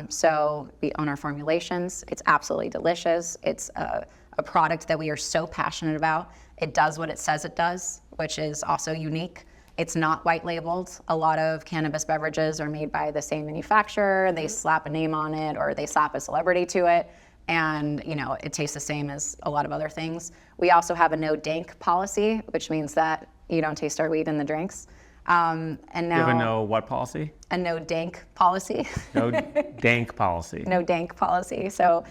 So we own our formulations. It's absolutely delicious. It's a product that we are so passionate about. It does what it says it does, which is also unique. It's not white labeled. A lot of cannabis beverages are made by the same manufacturer. They slap a name on it or they slap a celebrity to it. And, you know, it tastes the same as a lot of other things. We also have a no dank policy, which means that you don't taste our weed in the drinks. And now, You have a no what policy? A no dank policy. No dank policy. No dank policy. So,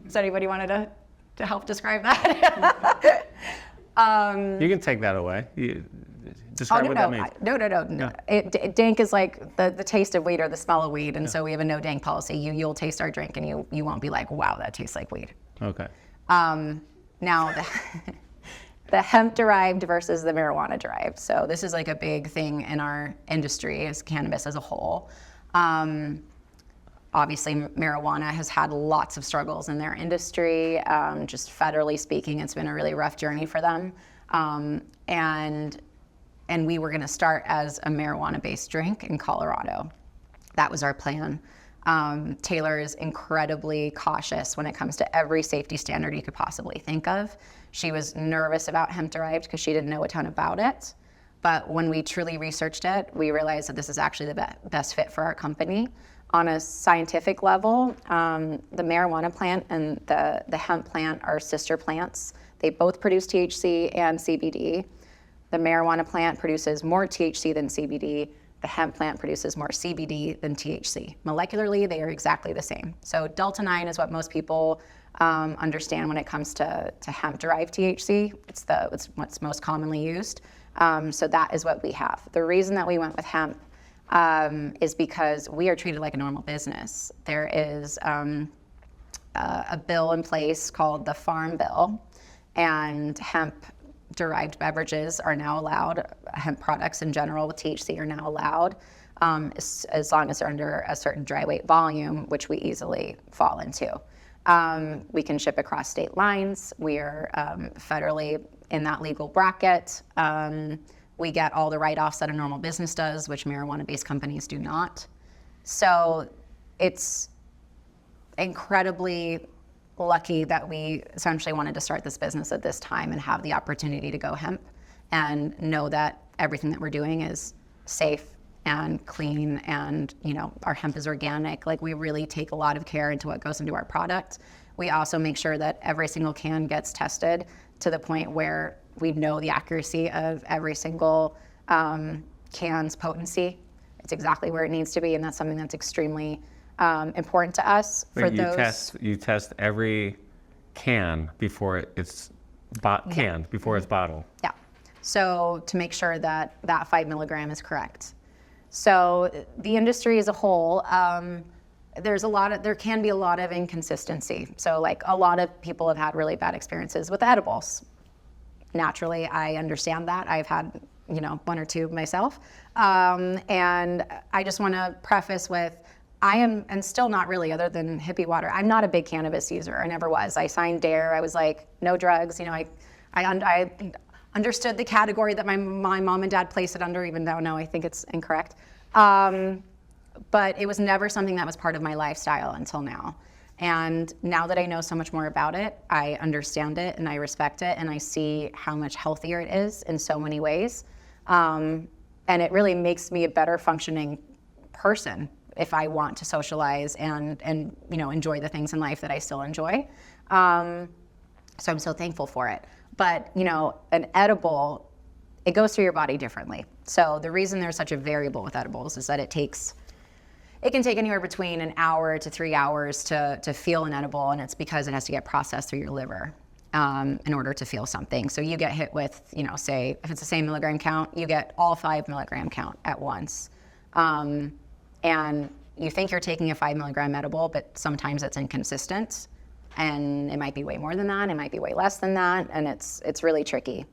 does anybody wanted to help describe that? You can take that away. Describe what that means. No. Dank is like the taste of weed or the smell of weed, and so we have a no dank policy. You'll taste our drink, and you won't be like, wow, that tastes like weed. Okay. Now, the hemp-derived versus the marijuana-derived. So this is like a big thing in our industry as cannabis as a whole. Obviously, marijuana has had lots of struggles in their industry. Just federally speaking, it's been a really rough journey for them. And we were going to start as a marijuana-based drink in Colorado. That was our plan. Taylor is incredibly cautious when it comes to every safety standard you could possibly think of. She was nervous about hemp-derived because she didn't know a ton about it. But when we truly researched it, we realized that this is actually the best fit for our company. On a scientific level, the marijuana plant and the hemp plant are sister plants. They both produce THC and CBD. The marijuana plant produces more THC than CBD. The hemp plant produces more CBD than THC. Molecularly, they are exactly the same. So Delta 9 is what most people understand when it comes to hemp-derived THC. It's what's most commonly used. So that is what we have. The reason that we went with hemp is because we are treated like a normal business. There is a bill in place called the Farm Bill, and hemp-derived beverages are now allowed. Hemp products in general with THC are now allowed, as long as they're under a certain dry weight volume, which we easily fall into. We can ship across state lines. We are federally in that legal bracket. We get all the write-offs that a normal business does, which marijuana-based companies do not. So it's incredibly lucky that we essentially wanted to start this business at this time and have the opportunity to go hemp and know that everything that we're doing is safe and clean, and our hemp is organic. Like, we really take a lot of care into what goes into our product. We also make sure that every single can gets tested to the point where we know the accuracy of every single can's potency. It's exactly where it needs to be, and that's something that's extremely important to us. You test every can before it's canned, before it's bottled. Yeah. So to make sure that 5 milligram is correct. So the industry as a whole, there can be a lot of inconsistency. So like, a lot of people have had really bad experiences with edibles. Naturally, I understand that. I've had 1 or 2 myself. And I just want to preface with, I am, and still not really, other than hippie water, I'm not a big cannabis user. I never was. I signed DARE. I was like, no drugs. I understood the category that my mom and dad placed it under, even though no, I think it's incorrect. But it was never something that was part of my lifestyle until now. And now that I know so much more about it, I understand it and I respect it, and I see how much healthier it is in so many ways. And it really makes me a better functioning person if I want to socialize and enjoy the things in life that I still enjoy. So I'm so thankful for it. But an edible, it goes through your body differently. So the reason there's such a variable with edibles is that it can take anywhere between an hour to 3 hours to feel an edible, and it's because it has to get processed through your liver in order to feel something. So you get hit with, say, if it's the same milligram count, you get all 5 milligram count at once. And you think you're taking a 5 milligram edible, but sometimes it's inconsistent, and it might be way more than that, it might be way less than that, and it's really tricky.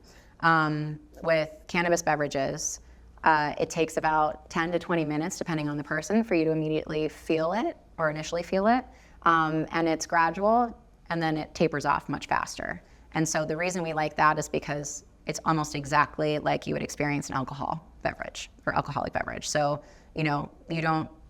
with cannabis beverages, it takes about 10 to 20 minutes, depending on the person, for you to immediately feel it or initially feel it. And it's gradual, and then it tapers off much faster. And so the reason we like that is because it's almost exactly like you would experience an alcohol beverage or alcoholic beverage. So, you don't,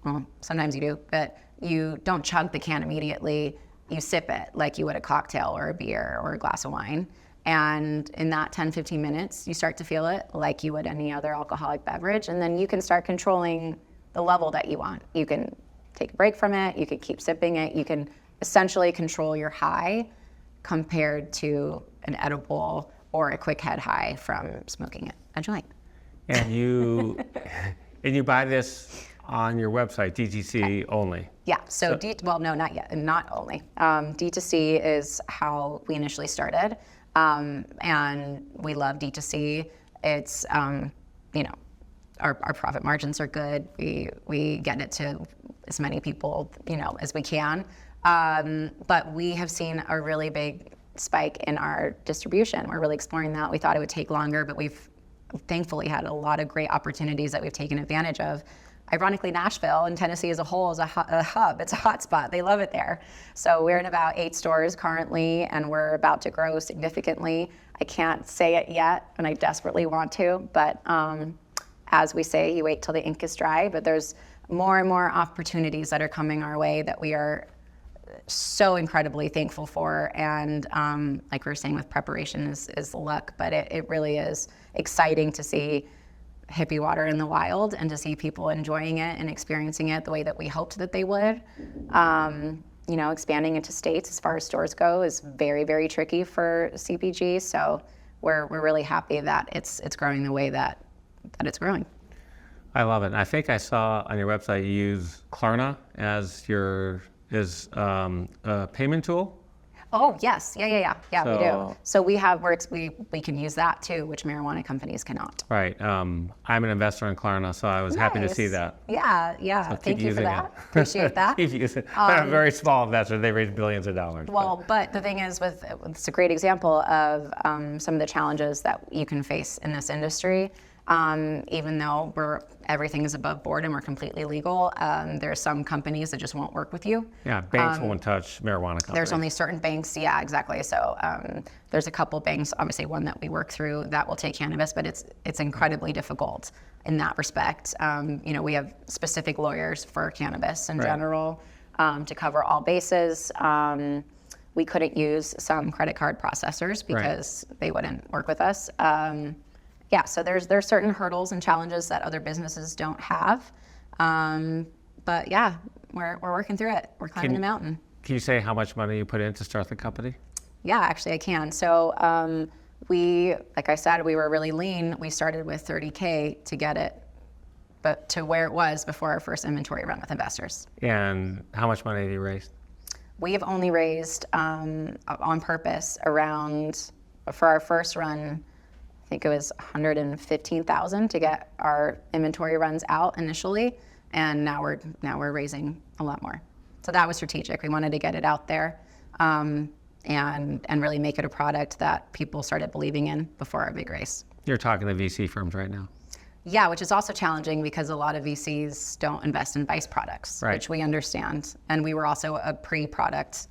well, sometimes you do, but you don't chug the can immediately. You sip it like you would a cocktail or a beer or a glass of wine. And in that 10, 15 minutes, you start to feel it like you would any other alcoholic beverage. And then you can start controlling the level that you want. You can take a break from it. You can keep sipping it. You can essentially control your high compared to an edible or a quick head high from smoking a joint. And you buy this on your website, DTC only. Yeah, well, no, not yet, not only. D2C is how we initially started, and we love D2C. It's, our profit margins are good. We get it to as many people, as we can. But we have seen a really big spike in our distribution. We're really exploring that. We thought it would take longer, but we've thankfully had a lot of great opportunities that we've taken advantage of. Ironically, Nashville and Tennessee as a whole is a hub. It's a hot spot. They love it there. So we're in about 8 stores currently, and we're about to grow significantly. I can't say it yet, and I desperately want to, but as we say, you wait till the ink is dry, but there's more and more opportunities that are coming our way that we are so incredibly thankful for. And like we were saying, with preparation is luck, but it really is exciting to see hippie water in the wild and to see people enjoying it and experiencing it the way that we hoped that they would. Expanding into states as far as stores go is very, very tricky for CPG. So we're really happy that it's growing the way that it's growing. I love it. And I think I saw on your website you use Klarna as your payment tool. Oh yes, yeah, we do. So we can use that too, which marijuana companies cannot. Right. I'm an investor in Klarna, so I was happy to see that. Yeah. So Thank you for that. Appreciate that. Keep using it. I'm a very small investor. They raise billions of dollars. Well, but the thing is, it's a great example of some of the challenges that you can face in this industry. Even though everything is above board and we're completely legal, there are some companies that just won't work with you. Yeah, banks won't touch marijuana companies. There's only certain banks, yeah, exactly. So there's a couple banks, obviously one that we work through that will take cannabis, but it's incredibly difficult in that respect. We have specific lawyers for cannabis in general to cover all bases. We couldn't use some credit card processors because they wouldn't work with us. So there's certain hurdles and challenges that other businesses don't have. But yeah, we're working through it. We're climbing the mountain. Can you say how much money you put in to start the company? Yeah, actually I can. So like I said, we were really lean. We started with $30K to get it, but to where it was before our first inventory run with investors. And how much money have you raised? We have only raised on purpose for our first run, I think it was $115,000 to get our inventory runs out initially, and now we're raising a lot more. So that was strategic. We wanted to get it out there, and really make it a product that people started believing in before our big race. You're talking to VC firms right now. Yeah, which is also challenging because a lot of VCs don't invest in vice products, which we understand. And we were also a pre-product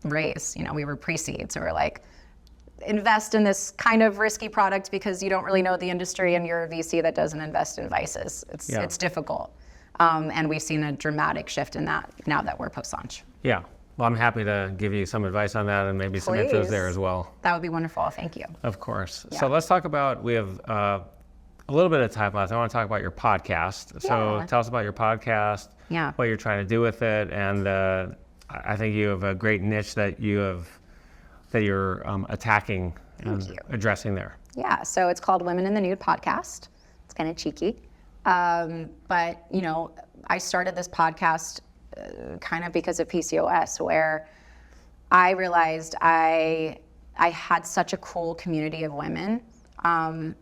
raise. We were pre-seed, so we're like, invest in this kind of risky product because you don't really know the industry and you're a VC that doesn't invest in vices. It's difficult. And we've seen a dramatic shift in that now that we're post-launch. Yeah. Well, I'm happy to give you some advice on that and maybe some intros there as well. That would be wonderful. Thank you. Of course. Yeah. So let's talk about, we have a little bit of time left. I want to talk about your podcast. So tell us about your podcast, what you're trying to do with it. And I think you have a great niche that you're attacking and addressing there. Yeah, so it's called Women in the Nude Podcast. It's kind of cheeky. But, I started this podcast kind of because of PCOS, where I realized I had such a cool community of women, and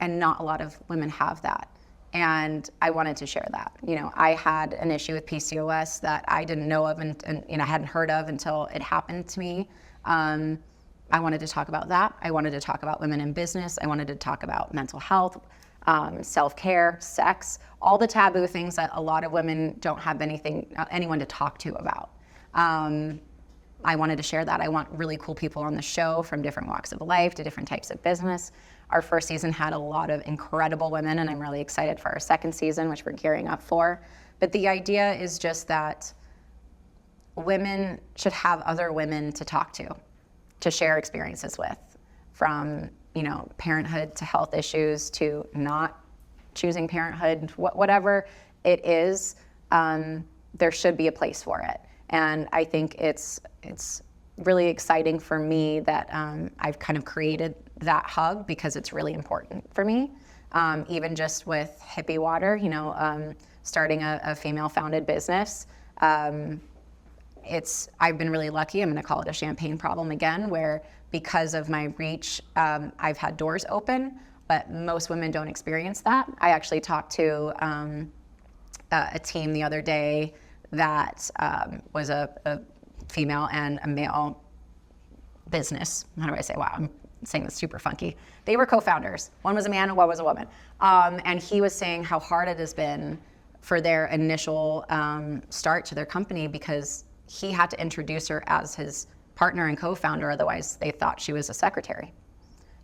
not a lot of women have that. And I wanted to share that. I had an issue with PCOS that I didn't know of and hadn't heard of until it happened to me. I wanted to talk about that. I wanted to talk about women in business. I wanted to talk about mental health, self-care, sex, all the taboo things that a lot of women don't have anyone to talk to about. I wanted to share that. I want really cool people on the show from different walks of life to different types of business. Our first season had a lot of incredible women, and I'm really excited for our second season, which we're gearing up for. But the idea is just that women should have other women to talk to share experiences with, from, parenthood to health issues to not choosing parenthood, whatever it is, there should be a place for it. And I think it's really exciting for me that I've kind of created that hub, because it's really important for me. Even just with Hippie Water, starting a female-founded business, I've been really lucky. I'm going to call it a champagne problem again, where because of my reach, I've had doors open, but most women don't experience that. I actually talked to a team the other day that was a female and a male business. How do I say? Wow, I'm saying this super funky. They were co-founders. One was a man and one was a woman. And he was saying how hard it has been for their initial start to their company, because he had to introduce her as his partner and co-founder, otherwise they thought she was a secretary.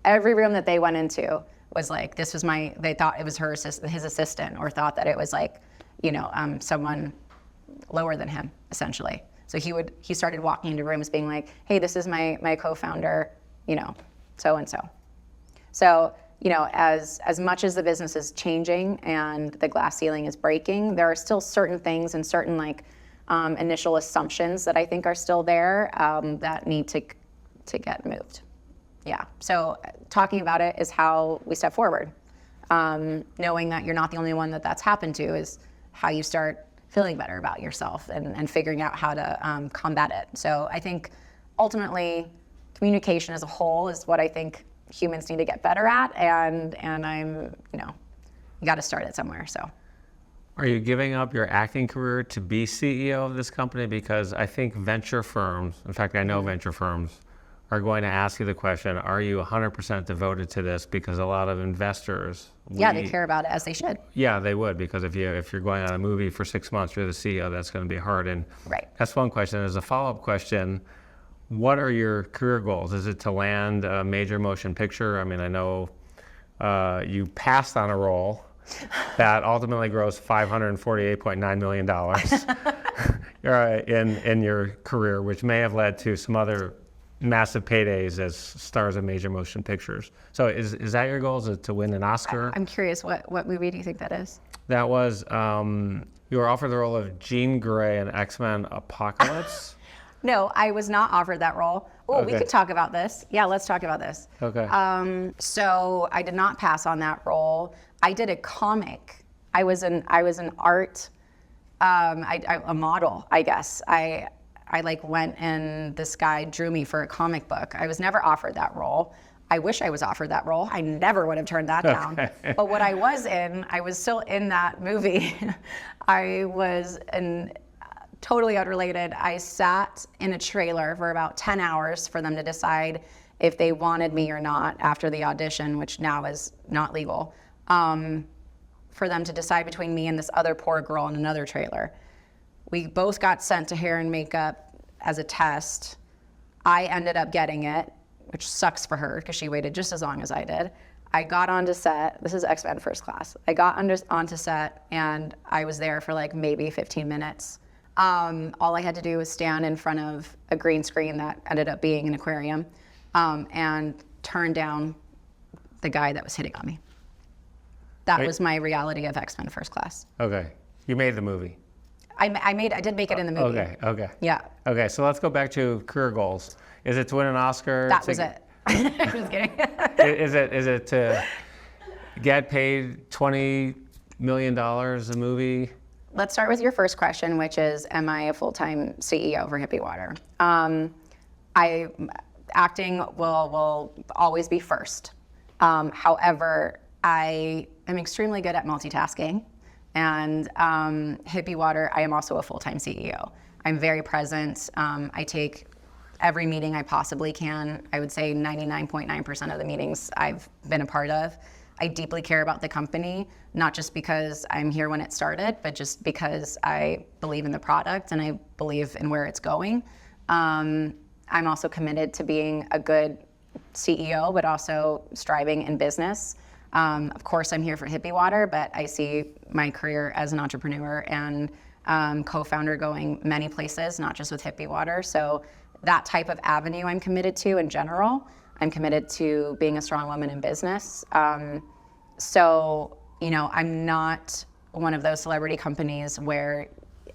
Every room that they went into was like, they thought it was his assistant, or thought that it was like, someone lower than him, essentially. So he started walking into rooms being like, hey, this is my co-founder, so-and-so. So, as much as the business is changing and the glass ceiling is breaking, there are still certain things and certain initial assumptions that I think are still there that need to get moved. Yeah, so talking about it is how we step forward. Knowing that you're not the only one that's happened to is how you start feeling better about yourself and figuring out how to combat it. So I think ultimately communication as a whole is what I think humans need to get better at, and I'm, you got to start it somewhere, so. Are you giving up your acting career to be CEO of this company? Because I think venture firms, in fact, I know venture firms, are going to ask you the question, are you 100% devoted to this? Because a lot of investors... they care about it, as they should. Yeah, they would, because if you're going on a movie for 6 months, you're the CEO, that's going to be hard. And right. That's one question. As a follow-up question, what are your career goals? Is it to land a major motion picture? I mean, I know you passed on a role that ultimately grossed $548.9 million in your career, which may have led to some other massive paydays as stars of major motion pictures. So is that your goal, is to win an Oscar? I'm curious, what movie do you think that is? That was, you were offered the role of Jean Grey in X-Men Apocalypse. No, I was not offered that role. Oh, okay. We could talk about this. Yeah, let's talk about this. Okay. So I did not pass on that role. I did a comic. I was an art, a model, I guess. I went and this guy drew me for a comic book. I was never offered that role. I wish I was offered that role. I never would have turned that down. But what I was still in that movie. I was totally unrelated. I sat in a trailer for about 10 hours for them to decide if they wanted me or not after the audition, which now is not legal, for them to decide between me and this other poor girl in another trailer. We both got sent to hair and makeup as a test. I ended up getting it, which sucks for her because she waited just as long as I did. I got onto set. This is X-Men First Class. I got onto set and I was there for maybe 15 minutes. All I had to do was stand in front of a green screen that ended up being an aquarium and turn down the guy that was hitting on me. That was my reality of X-Men First Class. Okay. You made the movie. I did make it in the movie. Okay. Yeah. Okay, so let's go back to career goals. Is it to win an Oscar? That was it. I'm just kidding. Is it to get paid $20 million a movie? Let's start with your first question, which is, am I a full-time CEO for Hippie Water? Acting will always be first. However, I am extremely good at multitasking. And Hippie Water, I am also a full-time CEO. I'm very present. I take every meeting I possibly can. I would say 99.9% of the meetings I've been a part of. I deeply care about the company, not just because I'm here when it started, but just because I believe in the product and I believe in where it's going. I'm also committed to being a good CEO, but also striving in business. Of course, I'm here for Hippie Water, but I see my career as an entrepreneur and co-founder going many places, not just with Hippie Water. So that type of avenue I'm committed to in general. I'm committed to being a strong woman in business. So, I'm not one of those celebrity companies where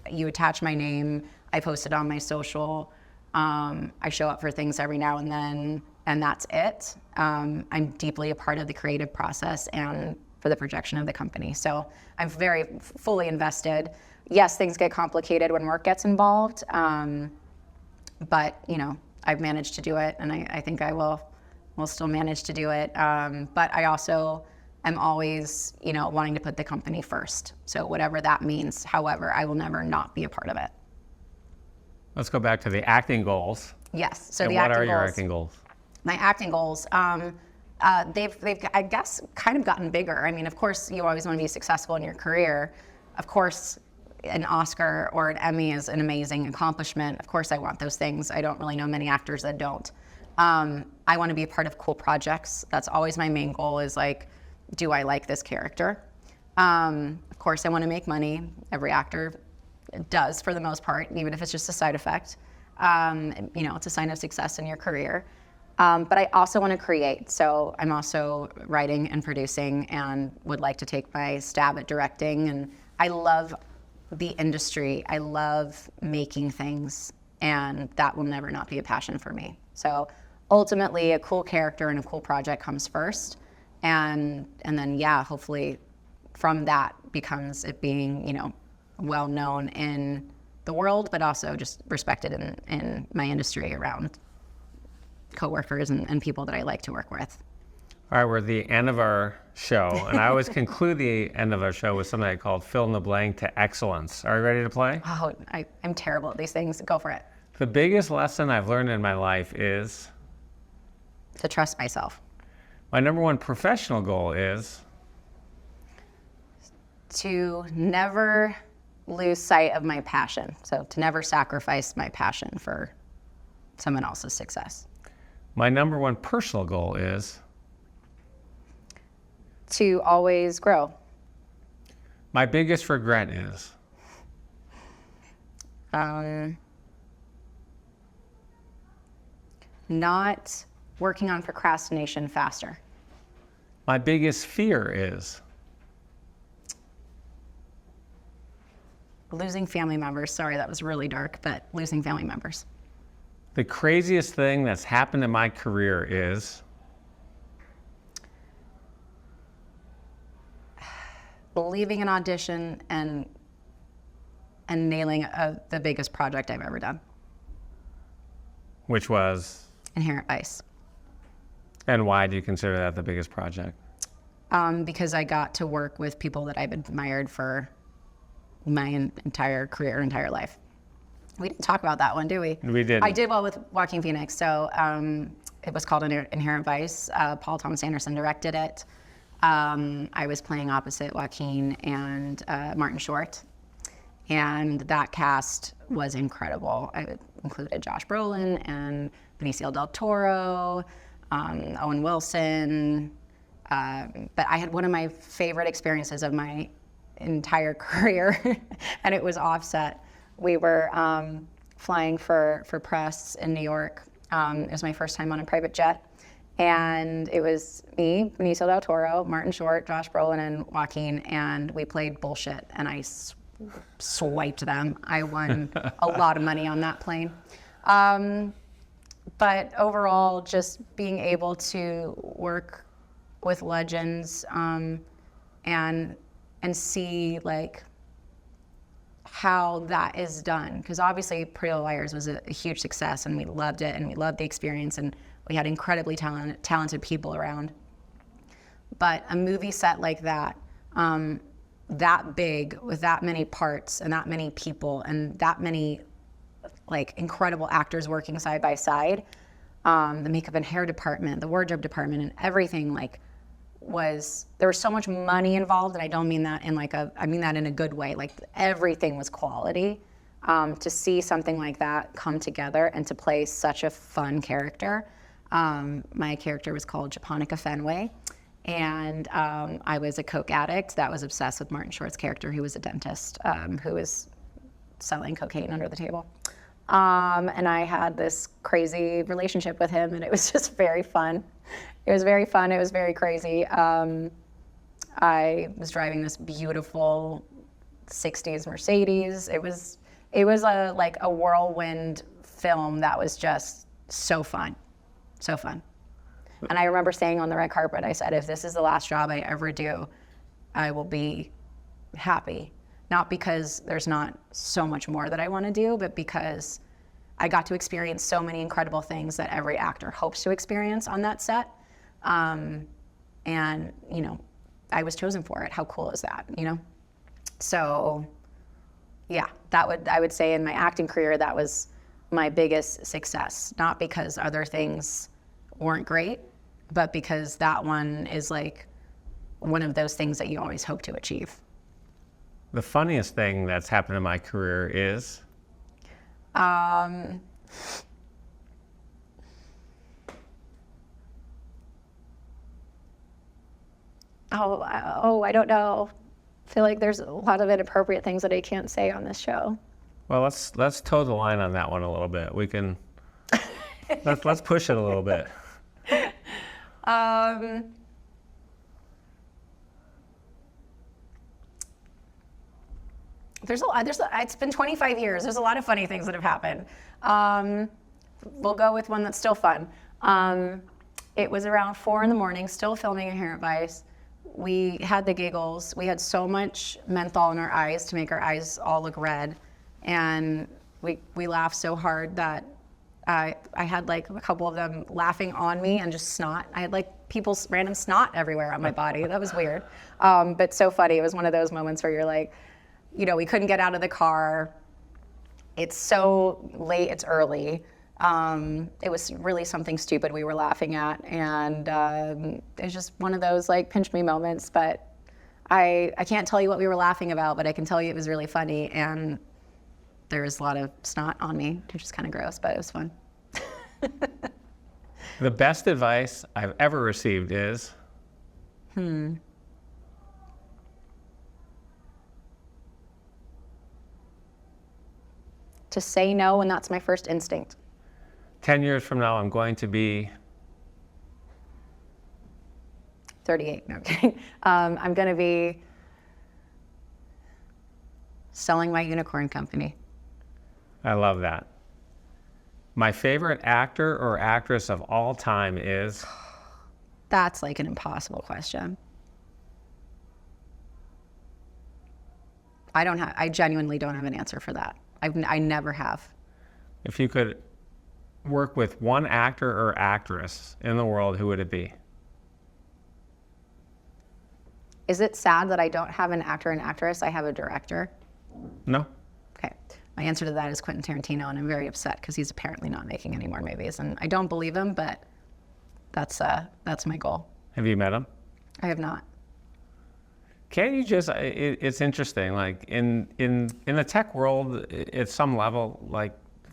you attach my name, I post it on my social, I show up for things every now and then, and that's it. I'm deeply a part of the creative process and for the projection of the company. So I'm very fully invested. Yes, things get complicated when work gets involved, but I've managed to do it, and I think I will still manage to do it. But I also am always, wanting to put the company first. So whatever that means, however, I will never not be a part of it. Let's go back to the acting goals. Yes. So and the what acting are your goals. acting goals? My acting goals, they've I guess kind of gotten bigger. I mean, of course, you always want to be successful in your career. Of course, an Oscar or an Emmy is an amazing accomplishment. Of course, I want those things. I don't really know many actors that don't. I want to be a part of cool projects. That's always my main goal, is like, do I like this character? Of course, I want to make money. Every actor does, for the most part, even if it's just a side effect. It's a sign of success in your career. But I also want to create. So I'm also writing and producing and would like to take my stab at directing. And I love the industry. I love making things, and that will never not be a passion for me. So ultimately, a cool character and a cool project comes first. And then, hopefully from that becomes it being, well known in the world, but also just respected in my industry around coworkers and people that I like to work with. All right, we're at the end of our show, and I always conclude the end of our show with something I call fill in the blank to excellence. Are you ready to play? Oh, I'm terrible at these things. Go for it. The biggest lesson I've learned in my life is To trust myself. my number one professional goal is To never lose sight of my passion. So to never sacrifice my passion for someone else's success. my number one personal goal is To always grow. my biggest regret is Not working on procrastination faster. my biggest fear is Losing family members. Sorry, that was really dark, but losing family members. the craziest thing that's happened in my career is Leaving an audition and nailing the biggest project I've ever done. which was, Inherent Vice. and why do you consider that the biggest project? Because I got to work with people that I've admired for my entire career, entire life. We didn't talk about that one, did we? We didn't. I did well with Joaquin Phoenix. So it was called Inherent Vice. Paul Thomas Anderson directed it. I was playing opposite Joaquin and Martin Short. And that cast was incredible. I included Josh Brolin and Benicio del Toro, Owen Wilson. But I had one of my favorite experiences of my entire career, and it was Offset. We were flying for press in New York. It was my first time on a private jet. And it was me, Benicio del Toro, Martin Short, Josh Brolin, and Joaquin, and we played bullshit, and I swiped them. I won a lot of money on that plane. But overall, just being able to work with legends and see like how that is done, because obviously Pretty Little Liars was a huge success, and we loved it, and we loved the experience, and we had incredibly talented people around. But a movie set like that, that big, with that many parts and that many people and that many like incredible actors working side by side. The makeup and hair department, the wardrobe department, and everything there was so much money involved, and I don't mean that in I mean that in a good way. Like everything was quality. To see something like that come together and to play such a fun character. My character was called Japonica Fenway, and I was a coke addict that was obsessed with Martin Short's character, who was a dentist who was selling cocaine under the table. And I had this crazy relationship with him, and it was just very fun. It was very fun. It was very crazy. I was driving this beautiful 60s Mercedes. It was a whirlwind film that was just so fun. So fun. And I remember saying on the red carpet, I said, if this is the last job I ever do, I will be happy. Not because there's not so much more that I want to do, but because I got to experience so many incredible things that every actor hopes to experience on that set. And, I was chosen for it. How cool is that, So, yeah, I would say in my acting career, that was my biggest success. Not because other things weren't great, but because that one is one of those things that you always hope to achieve. The funniest thing that's happened in my career is? I don't know. I feel like there's a lot of inappropriate things that I can't say on this show. Well, let's toe the line on that one a little bit. We can let's push it a little bit. It's been 25 years. There's a lot of funny things that have happened. We'll go with one that's still fun. It was around 4 a.m, still filming Inherent Vice. We had the giggles. We had so much menthol in our eyes to make our eyes all look red. And we laughed so hard that I had a couple of them laughing on me and just snot. I had people's random snot everywhere on my body. That was weird. But so funny. It was one of those moments where you're we couldn't get out of the car. It's so late, it's early. It was really something stupid we were laughing at, and it's just one of those pinch me moments. But I can't tell you what we were laughing about, but I can tell you it was really funny, and there was a lot of snot on me, which is kind of gross, but it was fun. The best advice I've ever received is? To say no, and that's my first instinct. 10 years from now, I'm going to be 38. No, I'm kidding. I'm going to be selling my unicorn company. I love that. My favorite actor or actress of all time is? That's an impossible question. I genuinely don't have an answer for that. I never have. If you could work with one actor or actress in the world, who would it be? Is it sad that I don't have an actor and actress? I have a director. No. Okay. My answer to that is Quentin Tarantino, and I'm very upset because he's apparently not making any more movies, and I don't believe him, but that's my goal. Have you met him? I have not. Can't you just? It's interesting. In the tech world, at some level,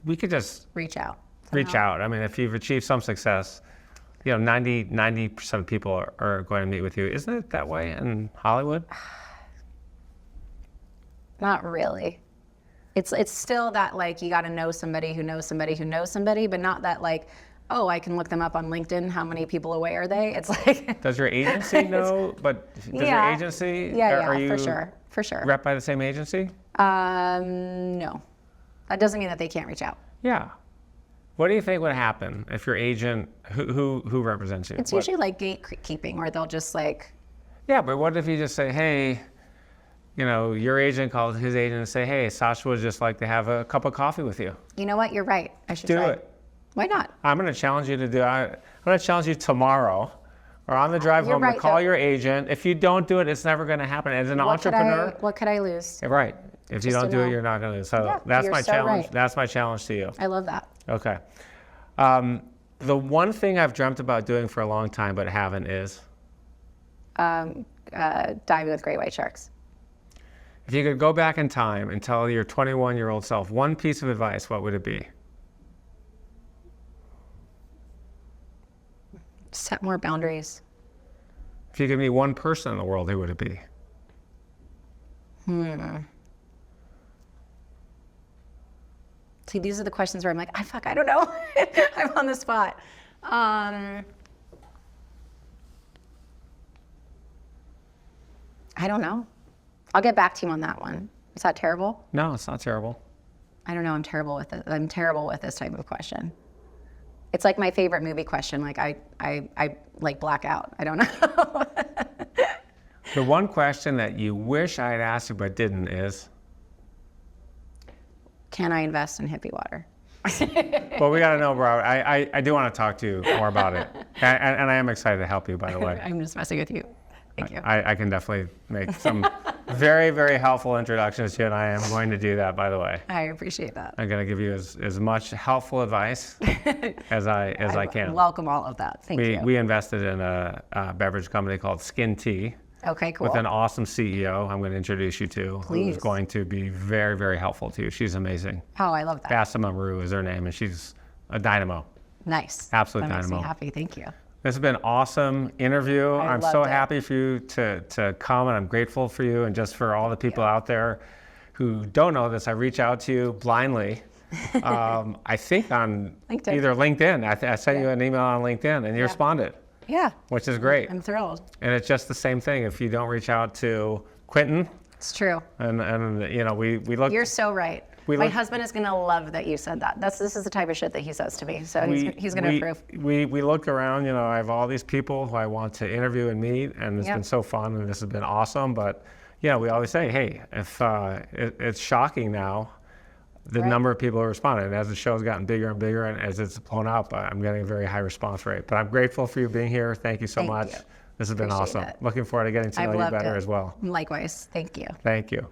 we could just reach out. Reach out. I mean, if you've achieved some success, 90% of people are going to meet with you. Isn't it that way in Hollywood? Not really. It's still that you got to know somebody who knows somebody who knows somebody, but not that I can look them up on LinkedIn. How many people away are they? It's Does your agency know? But does your agency? Are you for sure. Rep by the same agency? No. That doesn't mean that they can't reach out. Yeah. What do you think would happen if your agent, who represents you? It's usually gatekeeping, or they'll just Yeah, but what if you just say, hey, your agent calls his agent and say, hey, Sasha would just like to have a cup of coffee with you. You know what? You're right. I should do try. it. Why not? I'm going to challenge you to do. I'm going to challenge you tomorrow, or on the drive home, to call your agent. If you don't do it, it's never going to happen. As an entrepreneur, what could I lose? Right. If you Just don't to do it, know. you're not going to. So Yeah, that's you're my so challenge. right. That's my challenge to you. I love that. Okay. The one thing I've dreamt about doing for a long time but haven't is? Diving with great white sharks. If you could go back in time and tell your 21-year-old self one piece of advice, what would it be? Set more boundaries. If you could meet one person in the world, who would it be? See, these are the questions where I'm like, I don't know. I'm on the spot. I don't know. I'll get back to you on that one. Is that terrible? No, it's not terrible. I don't know. I'm terrible with it. I'm terrible with this type of question. It's like my favorite movie question. Like I like black out. I don't know. The one question that you wish I had asked you but didn't is? Can I invest in hippie water? Well, we got to know, bro. I do want to talk to you more about it. And I am excited to help you, by the way. I'm just messing with you. Thank you. I can definitely make some very, very helpful introductions to you, and I am going to do that, by the way. I appreciate that. I'm going to give you as much helpful advice as I can. Welcome all of that. Thank you. We invested in a beverage company called Skin Tea. Okay, cool. With an awesome CEO I'm going to introduce you to. Please. Who's going to be very, very helpful to you. She's amazing. Oh, I love that. Basma Maru is her name, and she's a dynamo. Nice. Absolute that dynamo. Makes me happy. Thank you. This has been an awesome interview. I'm so loved it. happy for you to come, and I'm grateful for you, and just for all the people out there who don't know this. I reach out to you blindly. I think on LinkedIn. either LinkedIn. I sent you an email on LinkedIn, and you responded. Yeah. Which is great. I'm thrilled. And it's just the same thing if you don't reach out to Quentin. It's true. And you know, we look. You're so right. My husband is going to love that you said that. This is the type of shit that he says to me. So he's going to approve. We look around, you know, I have all these people who I want to interview and meet, and it's been so fun, and this has been awesome. But, you know, we always say, hey, if it's shocking now, the number of people who responded. And as the show's gotten bigger and bigger, and as it's blown up, I'm getting a very high response rate. But I'm grateful for you being here. Thank you so much. You. This has been awesome. It. Looking forward to getting to know you better as well. Likewise. Thank you. Thank you.